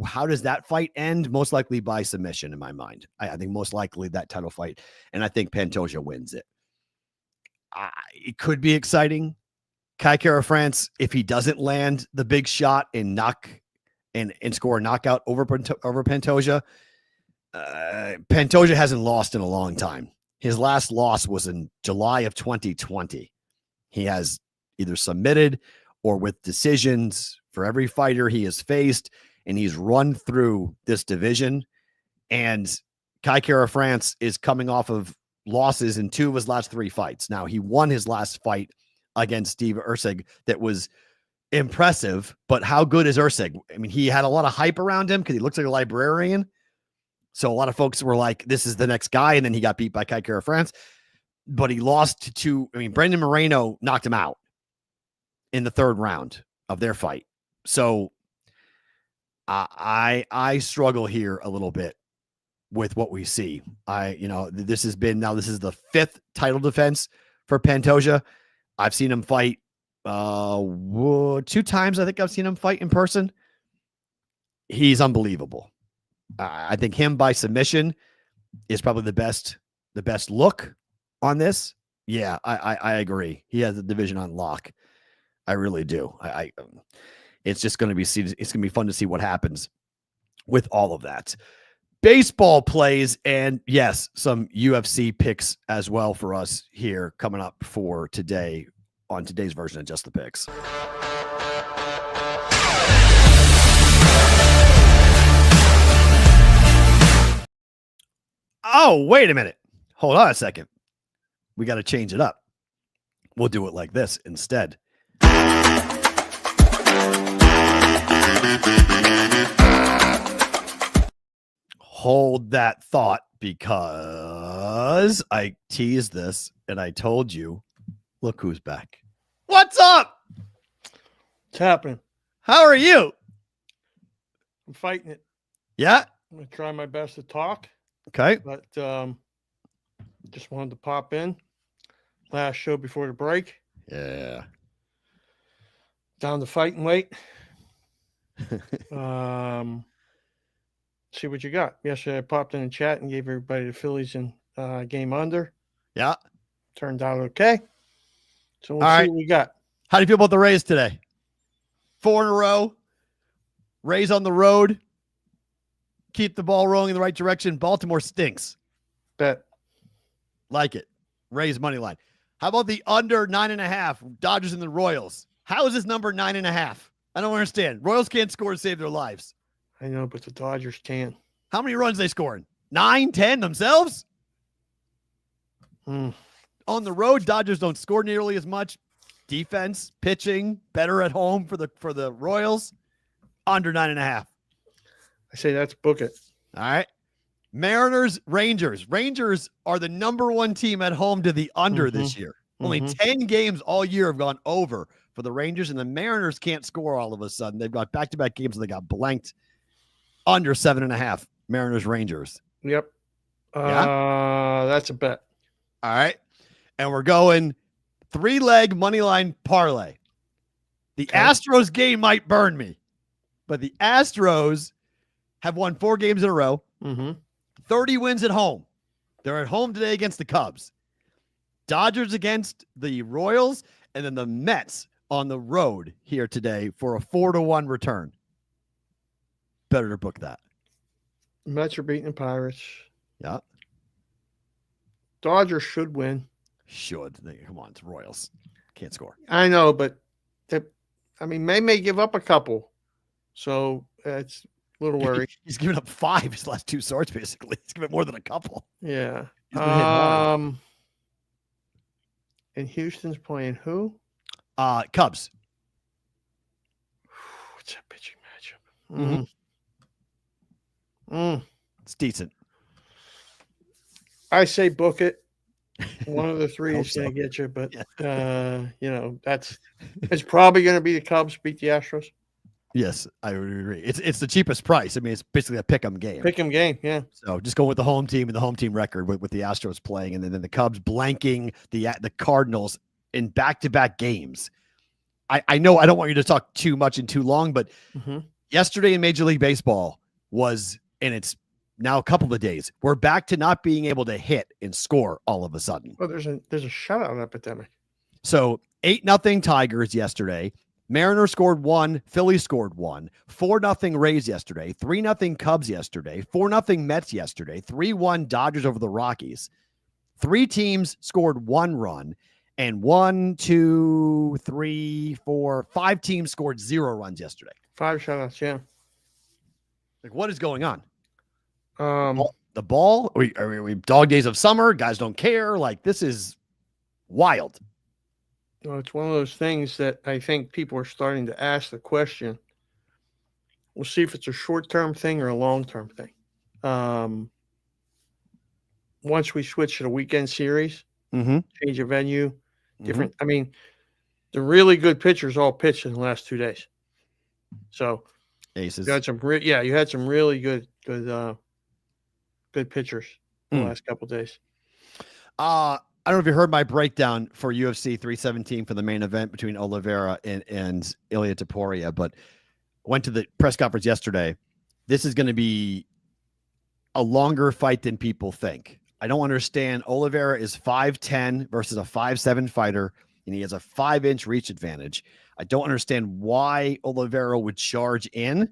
How does that fight end? Most likely by submission in my mind. I think most likely that title fight, and I think Pantoja wins it. It could be exciting. Kai Kara France, if he doesn't land the big shot and score a knockout over Pantoja, Pantoja hasn't lost in a long time. His last loss was in July of 2020. He has either submitted or with decisions for every fighter he has faced, and he's run through this division. And Kai Kara France is coming off of losses in 2 of his last 3 fights. Now, he won his last fight against Steve Ursig that was impressive, but how good is Ursig? I mean, he had a lot of hype around him because he looks like a librarian. So a lot of folks were like, this is the next guy. And then he got beat by Kai Kara France, but he lost to Brandon Moreno knocked him out in the 3rd round of their fight. So I struggle here a little bit with what we see. This is the 5th title defense for Pantoja. I've seen him fight 2 times. I think I've seen him fight in person. He's unbelievable. I think him by submission is probably the best look on this. Yeah, I agree. He has the division on lock. I really do. It's just going to be, it's going to be fun to see what happens with all of that. Baseball plays, and yes, some UFC picks as well for us here coming up for today on today's version of Just the Picks. Oh, wait a minute. Hold on a second. We got to change it up. We'll do it like this instead. Hold that thought, because I teased this and I told you, look who's back. What's up? What's happening? How are you? I'm fighting it. Yeah. I'm going to try my best to talk. Okay. But just wanted to pop in. Last show before the break. Yeah. Down to fighting weight. See what you got. Yesterday I popped in the chat and gave everybody the Phillies in game under. Yeah. Turned out okay. So we'll All see right. what we got. How do you feel about the Rays today? 4 in a row. Rays on the road. Keep the ball rolling in the right direction. Baltimore stinks. Bet. Like it. Rays money line. How about the under 9.5? Dodgers and the Royals. How is this number 9.5? I don't understand. Royals can't score to save their lives. I know, but the Dodgers can. How many runs they scoring? 9, 10 themselves? On the road, Dodgers don't score nearly as much. Defense, pitching, better at home for the Royals. Under 9.5. I say let's book it. All right. Mariners, Rangers. Rangers are the number 1 team at home to the under this year. Only 10 games all year have gone over for the Rangers, and the Mariners can't score all of a sudden. They've got back-to-back games and they got blanked. Under 7.5. Mariners, Rangers. Yep. Yeah? That's a bet. All right. And we're going 3-leg money line parlay. The Astros game might burn me, but the Astros have won 4 games in a row. Mm-hmm. 30 wins at home. They're at home today against the Cubs. Dodgers against the Royals, and then the Mets on the road here today for a 4-1 return. Better to book that. Mets are beating the Pirates. Yeah. Dodgers should win. Should. Come on, it's Royals. Can't score. I know, but may give up a couple. So it's a little worried. He's given up 5 his last 2 starts, basically. He's given more than a couple. Yeah. He's been hitting hard. And Houston's playing who? Cubs. What's that pitching matchup? It's decent. I say book it. One of the 3 is going to get you, but it's probably going to be the Cubs beat the Astros. Yes, I would agree. It's the cheapest price. I mean, it's basically a pick 'em game. Pick 'em game, yeah. So just going with the home team and the home team record with the Astros playing, and then the Cubs blanking the Cardinals in back-to-back games. I know I don't want you to talk too much and too long, but yesterday in Major League Baseball was, and it's now a couple of days, we're back to not being able to hit and score all of a sudden. Well, there's a shutout epidemic. So 8-0 Tigers yesterday. Mariners scored 1. Phillies scored 1. 4-0 Rays yesterday. 3-0 Cubs yesterday. 4-0 Mets yesterday. 3-1 Dodgers over the Rockies. 3 teams scored 1 run, and 1, 2, 3, 4, 5 teams scored 0 runs yesterday. 5 shutouts, yeah. Like, what is going on? The ball? Are we dog days of summer? Guys don't care. Like, this is wild. Well, it's one of those things that I think people are starting to ask the question. We'll see if it's a short-term thing or a long-term thing. Once we switch to the weekend series, change of venue, different. I mean, the really good pitchers all pitched in the last 2 days. So aces. You had some you had some really good pitchers the last couple of days. I don't know if you heard my breakdown for UFC 317 for the main event between Oliveira and Ilia Topuria, but went to the press conference yesterday. This is going to be a longer fight than people think. I don't understand. Oliveira is 5'10" versus a 5'7" fighter, and he has a 5-inch reach advantage. I don't understand why Oliveira would charge in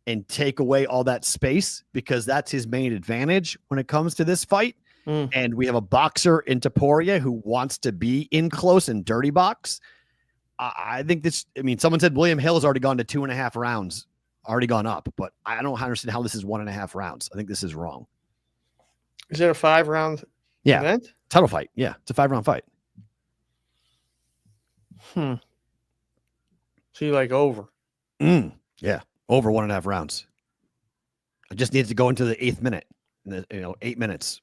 and take away all that space, because that's his main advantage when it comes to this fight. And we have a boxer in Topuria who wants to be in close and dirty box. I think this, someone said William Hill has already gone to 2.5 rounds, already gone up, but I don't understand how this is 1.5 rounds. I think this is wrong. Is it a 5-round event? Title fight. Yeah. It's a 5-round fight. So you like over? Yeah. Over 1.5 rounds. I just needed to go into the 8th minute, 8 minutes.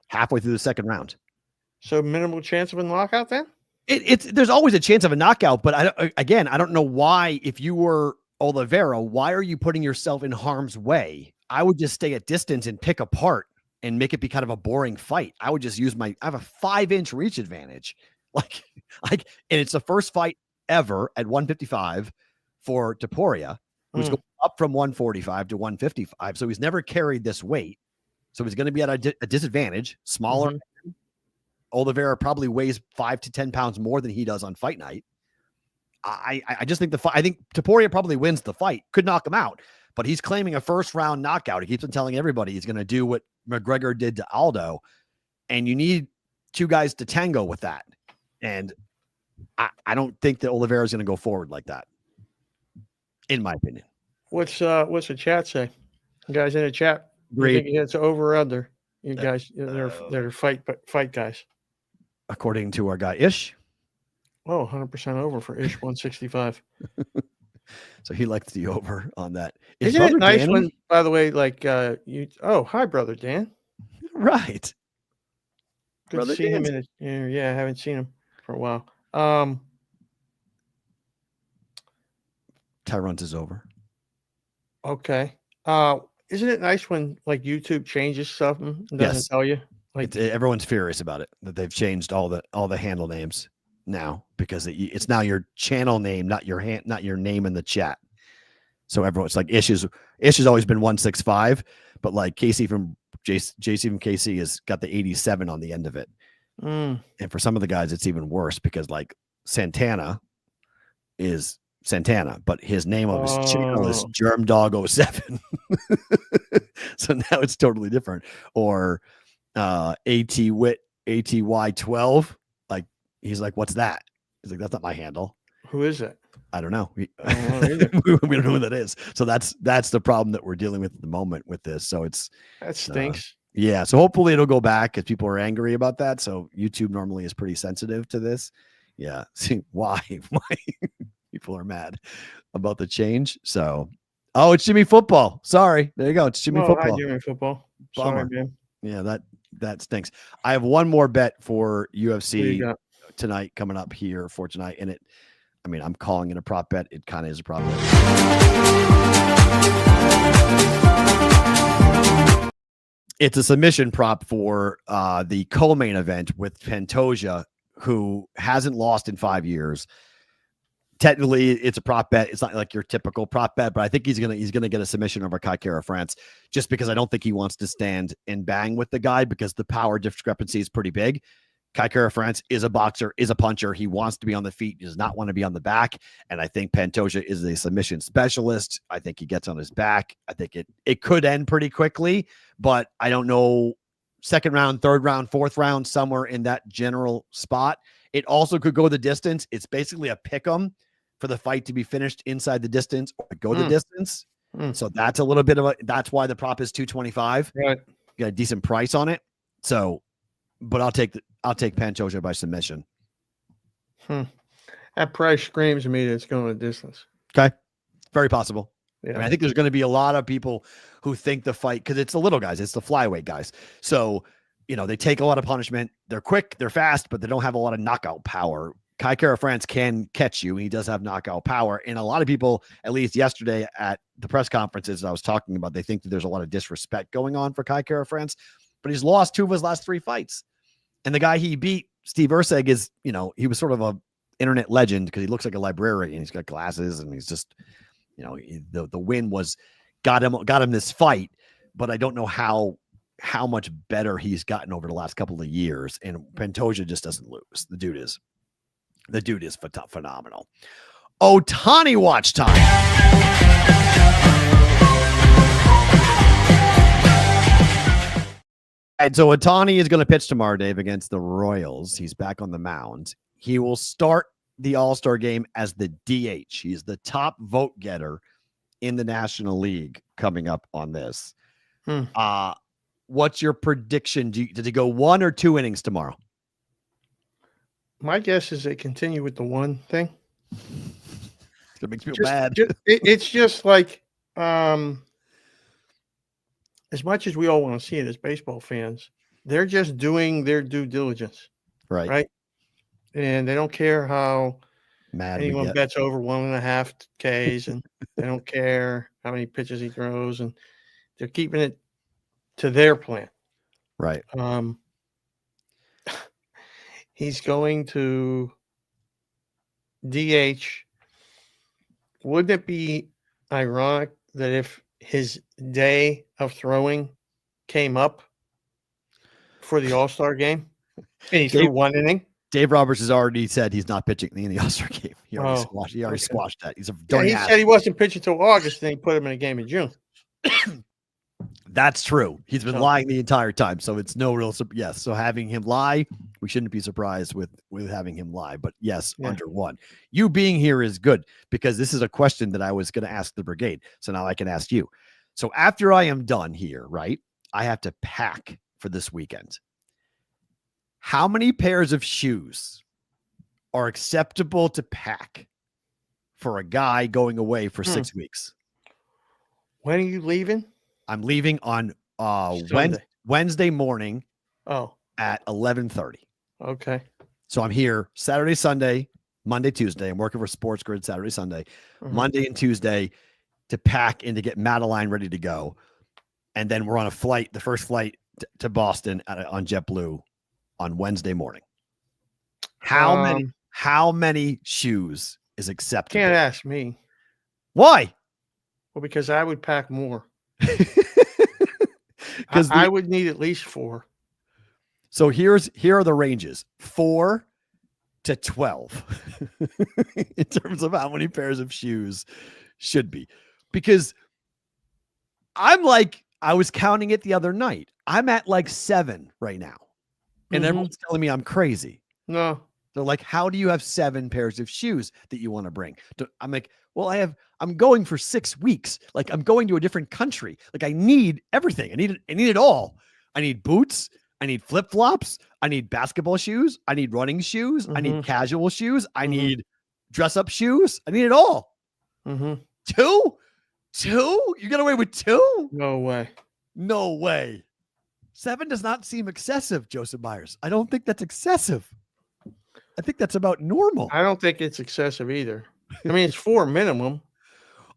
Halfway through the second round. So minimal chance of a knockout then? There's always a chance of a knockout, but I don't know why, if you were Oliveira, why are you putting yourself in harm's way? I would just stay at distance and pick apart and make it be kind of a boring fight. I would just use I have a 5-inch reach advantage. And it's the first fight ever at 155 for Topuria, who's going up from 145 to 155. So he's never carried this weight. So he's going to be at a disadvantage, smaller. Oliveira probably weighs 5 to 10 pounds more than he does on fight night. I just think I think Topuria probably wins the fight, could knock him out, but he's claiming a first-round knockout. He keeps on telling everybody he's going to do what McGregor did to Aldo, and you need 2 guys to tango with that. And I don't think that Oliveira is going to go forward like that, in my opinion. What's the chat say? You guys in the chat? Agreed. It's over or under. You guys, they're fight guys. According to our guy Ish. Oh, 100% over for Ish 165. So he likes the over on that. Isn't it nice when, by the way, hi, brother Dan. Right. Good brother to see him I haven't seen him for a while. Tyron's is over. Okay. Isn't it nice when YouTube changes stuff and doesn't tell you? Everyone's furious about it, that they've changed all the handle names now, because it's now your channel name, not your name in the chat. So everyone's like Ish's always been 165, but like JC from KC has got the 87 on the end of it. And for some of the guys, it's even worse because like Santana is Santana, but his name on his channel is Germ Dog 07. So now it's totally different. Or ATY 12. Like he's like, what's that? He's like, that's not my handle. Who is it? I don't know. We I don't know either. we don't know who that is. So that's the problem that we're dealing with at the moment with this. So that stinks. Yeah. So hopefully it'll go back because people are angry about that. So YouTube normally is pretty sensitive to this. Yeah. See why people are mad about the change. So, it's Jimmy Football. Sorry. There you go. It's Jimmy Football. Hi, Jimmy Football. Bummer. Sorry, man. Yeah, that stinks. I have one more bet for UFC tonight coming up here for tonight. And I'm calling it a prop bet. It kind of is a prop bet. It's a submission prop for the co-main event with Pantoja, who hasn't lost in 5 years. Technically, it's a prop bet. It's not like your typical prop bet, but I think he's gonna get a submission over Kai Kara France, just because I don't think he wants to stand and bang with the guy because the power discrepancy is pretty big. Kai Kara France is a boxer, is a puncher. He wants to be on the feet. He does not want to be on the back. And I think Pantoja is a submission specialist. I think he gets on his back. I think it could end pretty quickly, but I don't know. Second round, third round, fourth round, somewhere in that general spot. It also could go the distance. It's basically a pick 'em for the fight to be finished inside the distance or go the distance. So that's a little bit of that's why the prop is 225. Right. You got a decent price on it. So, but I'll take Pantoja by submission. That price screams to me that it's going the distance. Okay. Very possible. Yeah. I think there's going to be a lot of people who think the fight, because it's the little guys, it's the flyweight guys. So, they take a lot of punishment. They're quick, they're fast, but they don't have a lot of knockout power. Kai Kara France can catch you. He does have knockout power. And a lot of people, at least yesterday at the press conferences I was talking about, they think that there's a lot of disrespect going on for Kai Kara France, but he's lost 2 of his last 3 fights. And the guy he beat, Steve Erceg, is, he was sort of a internet legend because he looks like a librarian. He's got glasses and he's just, the win got him this fight, but I don't know how much better he's gotten over the last couple of years. And Pantoja just doesn't lose. The dude is phenomenal. Ohtani watch time. And so Ohtani is going to pitch tomorrow, Dave, against the Royals. He's back on the mound. He will start the All-Star game as the DH. He's the top vote getter in the National League coming up on this. What's your prediction? Does he go 1 or 2 innings tomorrow? My guess is they continue with the 1 thing. It makes me feel bad. It's just like, as much as we all want to see it as baseball fans, they're just doing their due diligence. Right. And they don't care how mad anyone bets over 1.5 Ks, and they don't care how many pitches he throws, and they're keeping it to their plan. Right. He's going to DH. Wouldn't it be ironic that if his day of throwing came up for the All-Star game and he threw 1 inning? Dave Roberts has already said he's not pitching in the All-Star game. He already squashed that. He said he wasn't pitching until August, and then he put him in a game in June. That's true. He's been lying the entire time, so it's no real yes. So having him lie, we shouldn't be surprised with having him lie. But yes, under 1. You being here is good because this is a question that I was going to ask the brigade. So now I can ask you. So after I am done here, right, I have to pack for this weekend. How many pairs of shoes are acceptable to pack for a guy going away for 6 weeks? When are you leaving? I'm leaving on Wednesday morning at 11:30. Okay. So I'm here Saturday, Sunday, Monday, Tuesday. I'm working for Sports Grid Saturday, Sunday, Monday and Tuesday to pack and to get Madeline ready to go. And then we're on a flight, the first flight to Boston on JetBlue on Wednesday morning. How many shoes is acceptable? Can't ask me. Why? Well, because I would pack more. Because I would need at least 4. So here are the ranges: 4 to 12 in terms of how many pairs of shoes should be. Because I'm like, I was counting it the other night. I'm at like 7 right now. And everyone's telling me I'm crazy. No. They're like, how do you have 7 pairs of shoes that you want to bring? I'm like, well, I'm going for 6 weeks. Like, I'm going to a different country. Like, I need everything. I need it all. I need boots. I need flip-flops. I need basketball shoes. I need running shoes. I need casual shoes. I need dress-up shoes. I need it all. 2? You get away with 2? No way. No way. 7 does not seem excessive, Joseph Myers. I don't think that's excessive. I think that's about normal. I don't think it's excessive either. I mean, it's 4 minimum.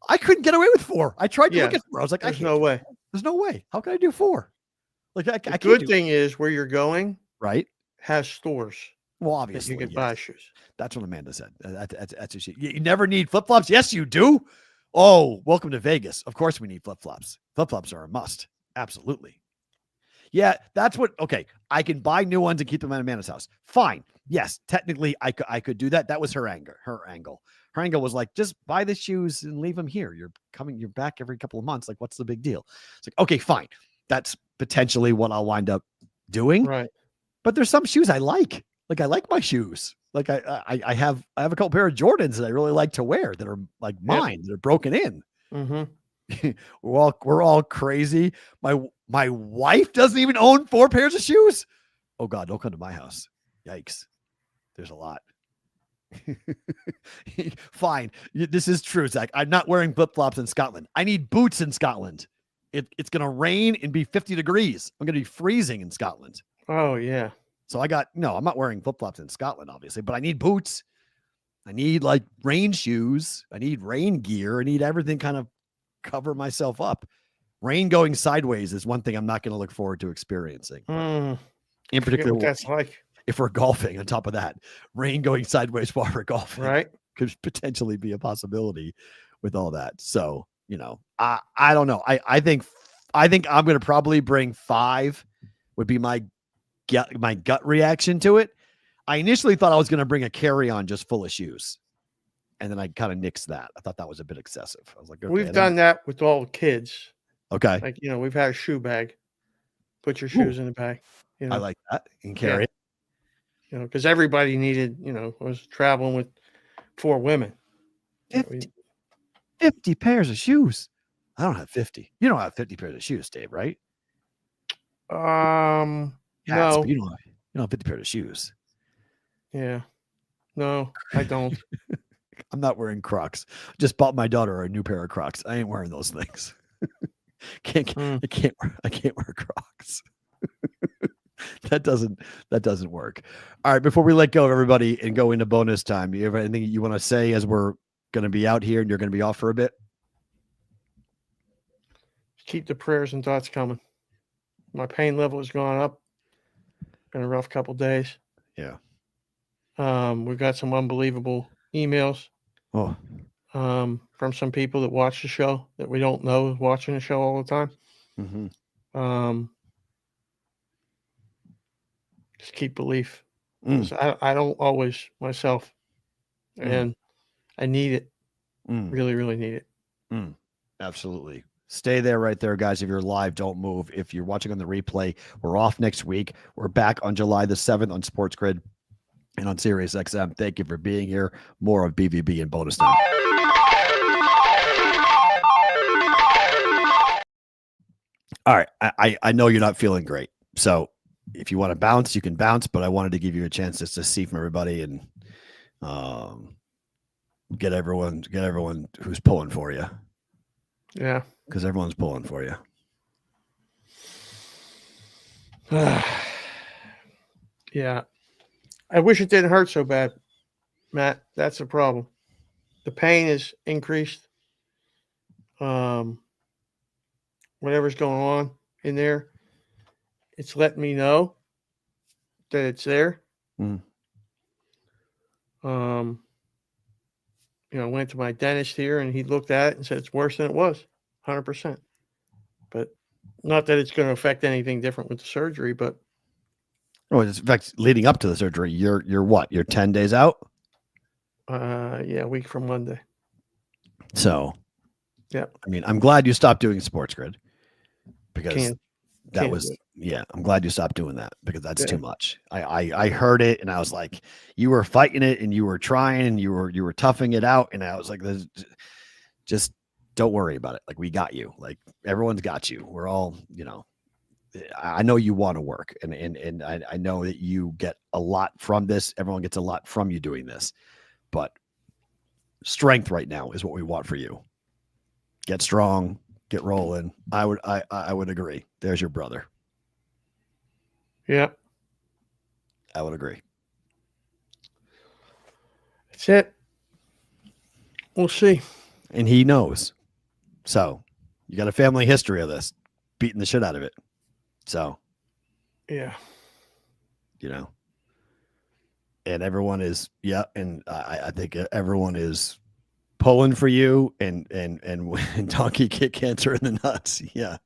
I couldn't get away with 4. I tried to look at 4. I was like, there's no way. There's no way. How can I do 4? Like, I can't. Good thing is where you're going, right, has stores. Well, obviously, you can buy shoes. That's what Amanda said. That's what she. You never need flip flops. Yes, you do. Oh, welcome to Vegas. Of course, we need flip flops. Flip flops are a must. Absolutely. Yeah, that's what. Okay, I can buy new ones and keep them at Amanda's house. Fine. Yes, technically, I could do that. That was her angle. Her angle was like, just buy the shoes and leave them here. You're back every couple of months. Like, what's the big deal? It's like, okay, fine. That's potentially what I'll wind up doing. Right. But there's some shoes I like. Like, I like my shoes. Like, I have a couple pair of Jordans that I really like to wear that are like mine. That are broken in. We're all crazy. My wife doesn't even own 4 pairs of shoes. Oh God, don't come to my house. Yikes. There's a lot. Fine. This is true, Zach. I'm not wearing flip-flops in Scotland. I need boots in Scotland. It's going to rain and be 50 degrees. I'm going to be freezing in Scotland. Oh, yeah. So I'm not wearing flip-flops in Scotland, obviously, but I need boots. I need like rain shoes. I need rain gear. I need everything kind of cover myself up. Rain going sideways is one thing I'm not going to look forward to experiencing. In particular, what that's like. If we're golfing, on top of that, rain going sideways while we're golfing, right, could potentially be a possibility with all that. So, I don't know. I think I'm going to probably bring 5 would be my gut reaction to it. I initially thought I was going to bring a carry-on just full of shoes. And then I kind of nixed that. I thought that was a bit excessive. I was like, okay, we've done that with all the kids. Okay. Like, we've had a shoe bag. Put your shoes in the bag. I like that. And carry it. Because everybody needed, was traveling with 4 women. 50 pairs of shoes. I don't have 50. You don't have 50 pairs of shoes, Dave, right? No. You don't have 50 pairs of shoes. Yeah. No, I don't. I'm not wearing Crocs. Just bought my daughter a new pair of Crocs. I ain't wearing those things. I can't wear Crocs. That doesn't work. All right, before we let go of everybody and go into bonus time, do you have anything you want to say as we're going to be out here and you're going to be off for a bit? Keep the prayers and thoughts coming. My pain level has gone up. Been a rough couple days. Yeah. We've got some unbelievable emails. From some people that watch the show that we don't know is watching the show all the time. Just keep belief. I don't always myself, and I need it. Really, really need it. Absolutely. Stay there right there, guys. If you're live, don't move. If you're watching on the replay, we're off next week. We're back on July the 7th on Sports Grid and on Sirius XM. Thank you for being here. More of BvB and bonus time. All right. I know you're not feeling great. So if you want to bounce, you can bounce, but I wanted to give you a chance just to see from everybody and get everyone who's pulling for you. Yeah. Because everyone's pulling for you. Yeah. I wish it didn't hurt so bad, Matt. That's the problem. The pain is increased. Whatever's going on in there, it's letting me know that it's there. went to my dentist here, and he looked at it and said it's worse than it was, 100%. But not that it's going to affect anything different with the surgery, but in fact, leading up to the surgery, you're what? You're 10 days out? a week from Monday. So, yeah. I mean, I'm glad you stopped doing Sports Grid because I'm glad you stopped doing that because that's too much. I heard it and I was like, you were fighting it and you were trying and you were toughing it out. And I was like, just don't worry about it. Like, we got you. Like, everyone's got you. We're all, I know you want to work and I know that you get a lot from this. Everyone gets a lot from you doing this, but strength right now is what we want for you. Get strong, get rolling. I would agree. There's your brother. Yeah. I would agree. That's it. We'll see. And he knows. So you got a family history of this, beating the shit out of it. So, yeah, and everyone is, and I think everyone is pulling for you and when Donkey kick cancer in the nuts. Yeah,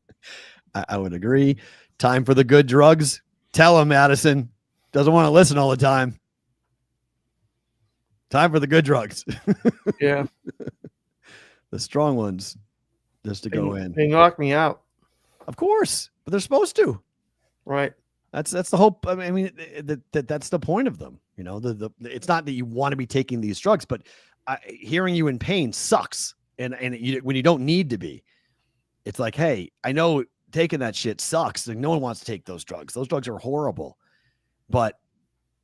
I would agree. Time for the good drugs. Tell him, Madison. Doesn't want to listen all the time. Time for the good drugs. Yeah. The strong ones just to go in. They knock me out. Of course, but they're supposed to. Right. That's the whole. I mean, that's the point of them. It's not that you want to be taking these drugs, but hearing you in pain sucks. And when you don't need to be, it's like, hey, I know taking that shit sucks. Like, no one wants to take those drugs. Those drugs are horrible. But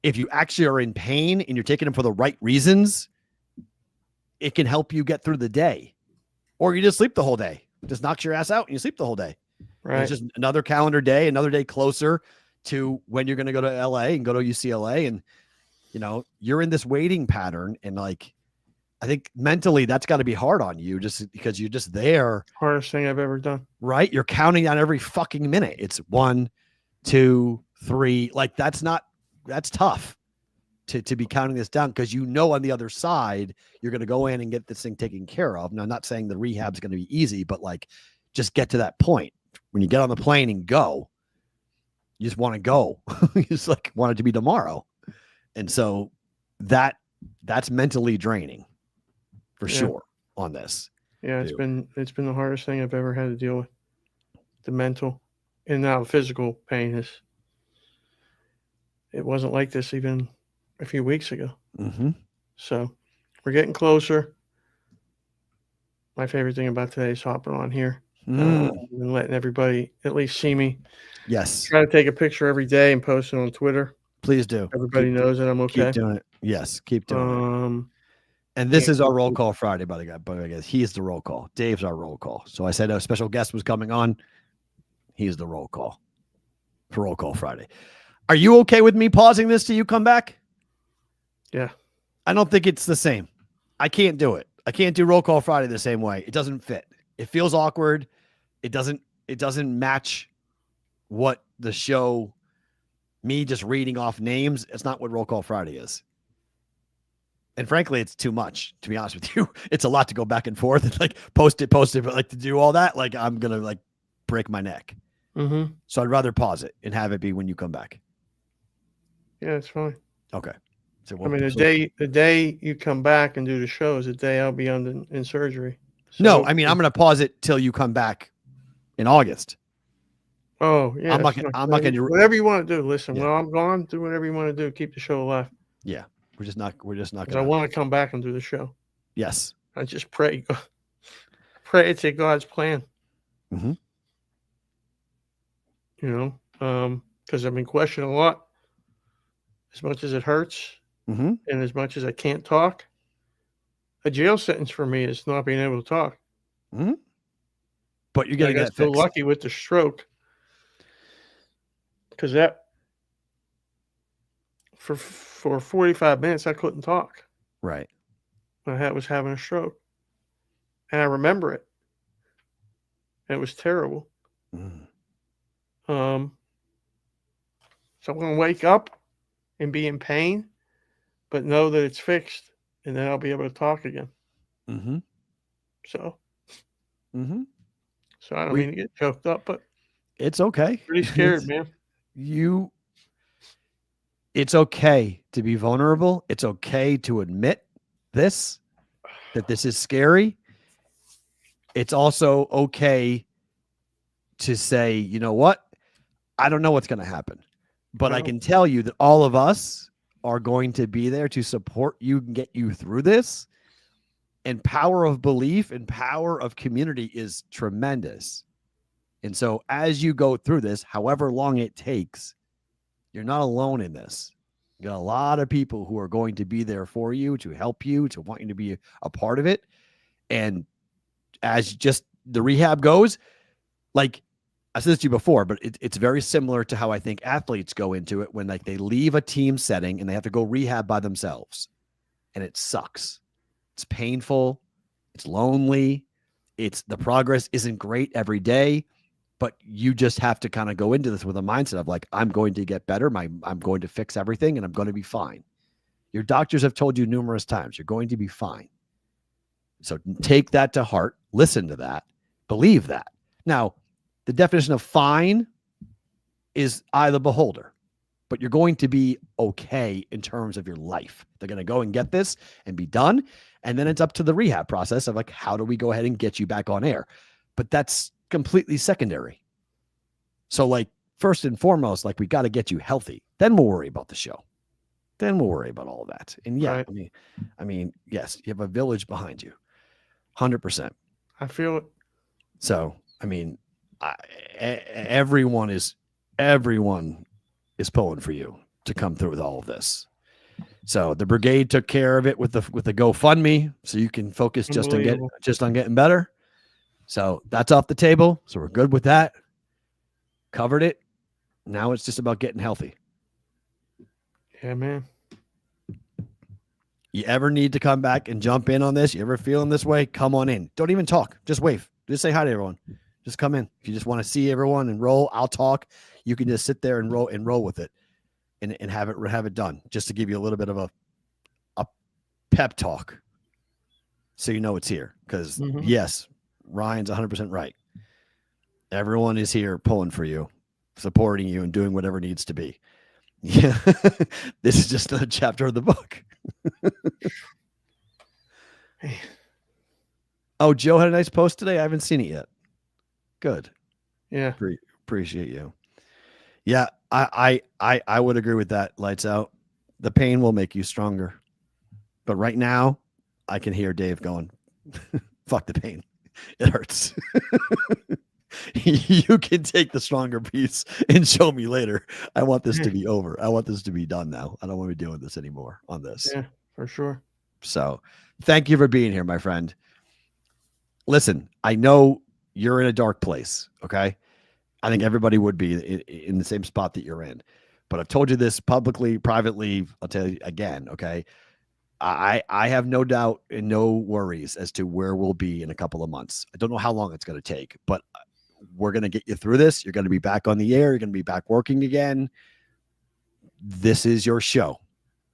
if you actually are in pain and you're taking them for the right reasons, it can help you get through the day. Or you just sleep the whole day. It just knocks your ass out and you sleep the whole day. Right. It's just another calendar day, another day closer to when you're going to go to LA and go to UCLA. And, you're in this waiting pattern. And like, I think mentally that's got to be hard on you just because you're just there. Hardest thing I've ever done. Right. You're counting on every fucking minute. It's 1, 2, 3. Like, that's tough to be counting this down because on the other side, you're going to go in and get this thing taken care of. Now, I'm not saying the rehab's going to be easy, but like, just get to that point. When you get on the plane and go, you just want to go. You just like want it to be tomorrow. And so that's mentally draining for sure on this. Yeah, it's been the hardest thing I've ever had to deal with. The mental and now the physical pain it wasn't like this even a few weeks ago. Mm-hmm. So we're getting closer. My favorite thing about today is hopping on here. And letting everybody at least see me. Yes. Try to take a picture every day and post it on Twitter. Please do. Everybody knows that I'm okay. Keep doing it. Yes, keep doing it. And this is our roll call Friday, by the way. He is the roll call. Dave's our roll call. So I said a special guest was coming on. He's the roll call for Roll Call Friday. Are you okay with me pausing this till you come back? Yeah. I don't think it's the same. I can't do it. I can't do Roll Call Friday the same way. It doesn't fit. It feels awkward. It doesn't match what the show, me just reading off names. It's not what Roll Call Friday is. And frankly, it's too much, to be honest with you. It's a lot to go back and forth and like post it, but like to do all that, like I'm going to like break my neck. Mm-hmm. So I'd rather pause it and have it be when you come back. Yeah, it's fine. Okay. So the day you come back and do the show is the day I'll be in surgery. So, no, I mean, I'm going to pause it till you come back in August. Oh, yeah. I'm not going to. Whatever you want to do. Listen, when I'm gone, do whatever you want to do. Keep the show alive. Yeah. We're just not going to. I want to come back and do the show. Yes. I just pray it's God's plan. Mm-hmm. Because I've been questioned a lot. As much as it hurts, mm-hmm. and as much as I can't talk, a jail sentence for me is not being able to talk. Mm-hmm. But you're getting that fixed. Lucky with the stroke, because that for 45 minutes I couldn't talk. Right. I was having a stroke, and I remember it. It was terrible. Mm. So I'm going to wake up and be in pain, but know that it's fixed, and then I'll be able to talk again. Mm-hmm. So, Mm-hmm. so I don't mean to get choked up, but it's okay. pretty scared, man. It's okay to be vulnerable. It's okay to admit that this is scary. It's also okay to say, you know what? I don't know what's going to happen, but I can tell you that all of us are going to be there to support you and get you through this. And power of belief and power of community is tremendous. And so as you go through this, however long it takes, you're not alone in this. You got a lot of people who are going to be there for you, to help you, to want you to be a part of it. And as just the rehab goes, like I said this to you before, but it's very similar to how I think athletes go into it when like they leave a team setting and they have to go rehab by themselves. And it sucks. It's painful. It's lonely. The progress isn't great every day, but you just have to kind of go into this with a mindset of like, I'm going to get better. I'm going to fix everything and I'm going to be fine. Your doctors have told you numerous times, you're going to be fine. So take that to heart, listen to that, believe that. Now, the definition of fine is eye of the beholder, but you're going to be okay in terms of your life. They're going to go and get this and be done. And then it's up to the rehab process of like, how do we go ahead and get you back on air? But that's completely secondary. So like first and foremost, like we got to get you healthy. Then we'll worry about the show. Then we'll worry about all of that. And yeah, right. I mean, yes, you have a village behind you. 100%. I feel it. So, I mean, everyone is pulling for you to come through with all of this. So the brigade took care of it with the GoFundMe, so you can focus just on getting better. So that's off the table. So we're good with that. Covered it. Now it's just about getting healthy. Yeah, man. You ever need to come back and jump in on this? You ever feeling this way? Come on in. Don't even talk. Just wave. Just say hi to everyone. Just come in. If you just want to see everyone and roll, I'll talk. You can just sit there and roll with it and have it done, just to give you a little bit of a pep talk. So you know it's here. Because yes, Ryan's 100% right. Everyone is here pulling for you, supporting you, and doing whatever needs to be. Yeah. This is just another chapter of the book. Oh, Joe had a nice post today. I haven't seen it yet. Good. Yeah. Appreciate you. Yeah, I would agree with that. Lights out. The pain will make you stronger. But right now, I can hear Dave going, fuck the pain. It hurts. You can take the stronger piece and show me later. I want this to be over. I want this to be done now. I don't want to be doing this anymore on this. Yeah, for sure. So thank you for being here, my friend. Listen, I know you're in a dark place. Okay. I think everybody would be in the same spot that you're in, but I've told you this publicly, privately. I'll tell you again. Okay. I have no doubt and no worries as to where we'll be in a couple of months. I don't know how long it's going to take, but we're going to get you through this. You're going to be back on the air. You're going to be back working again. This is your show.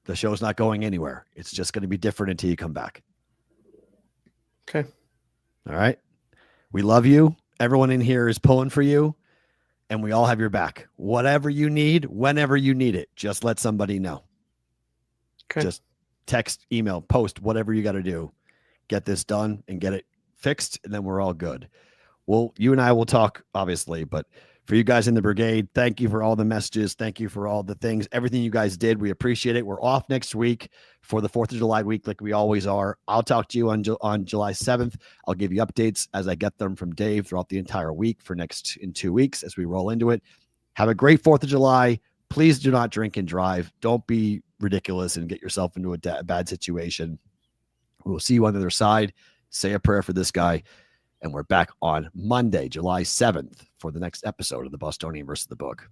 The show's not going anywhere. It's just going to be different until you come back. Okay. All right. We love you. Everyone in here is pulling for you, and we all have your back. Whatever you need, whenever you need it, just let somebody know. Okay. Just text, email, post, whatever you got to do. Get this done and get it fixed, and then we're all good. Well, you and I will talk, obviously, but for you guys in the brigade, thank you for all the messages. Thank you for all the things, everything you guys did. We appreciate it. We're off next week for the 4th of July week, like we always are. I'll talk to you on July 7th. I'll give you updates as I get them from Dave throughout the entire week for in 2 weeks as we roll into it. Have a great 4th of July. Please do not drink and drive. Don't be ridiculous and get yourself into a bad situation. We'll see you on the other side. Say a prayer for this guy. And we're back on Monday, July 7th for the next episode of the Bostonian versus the Book.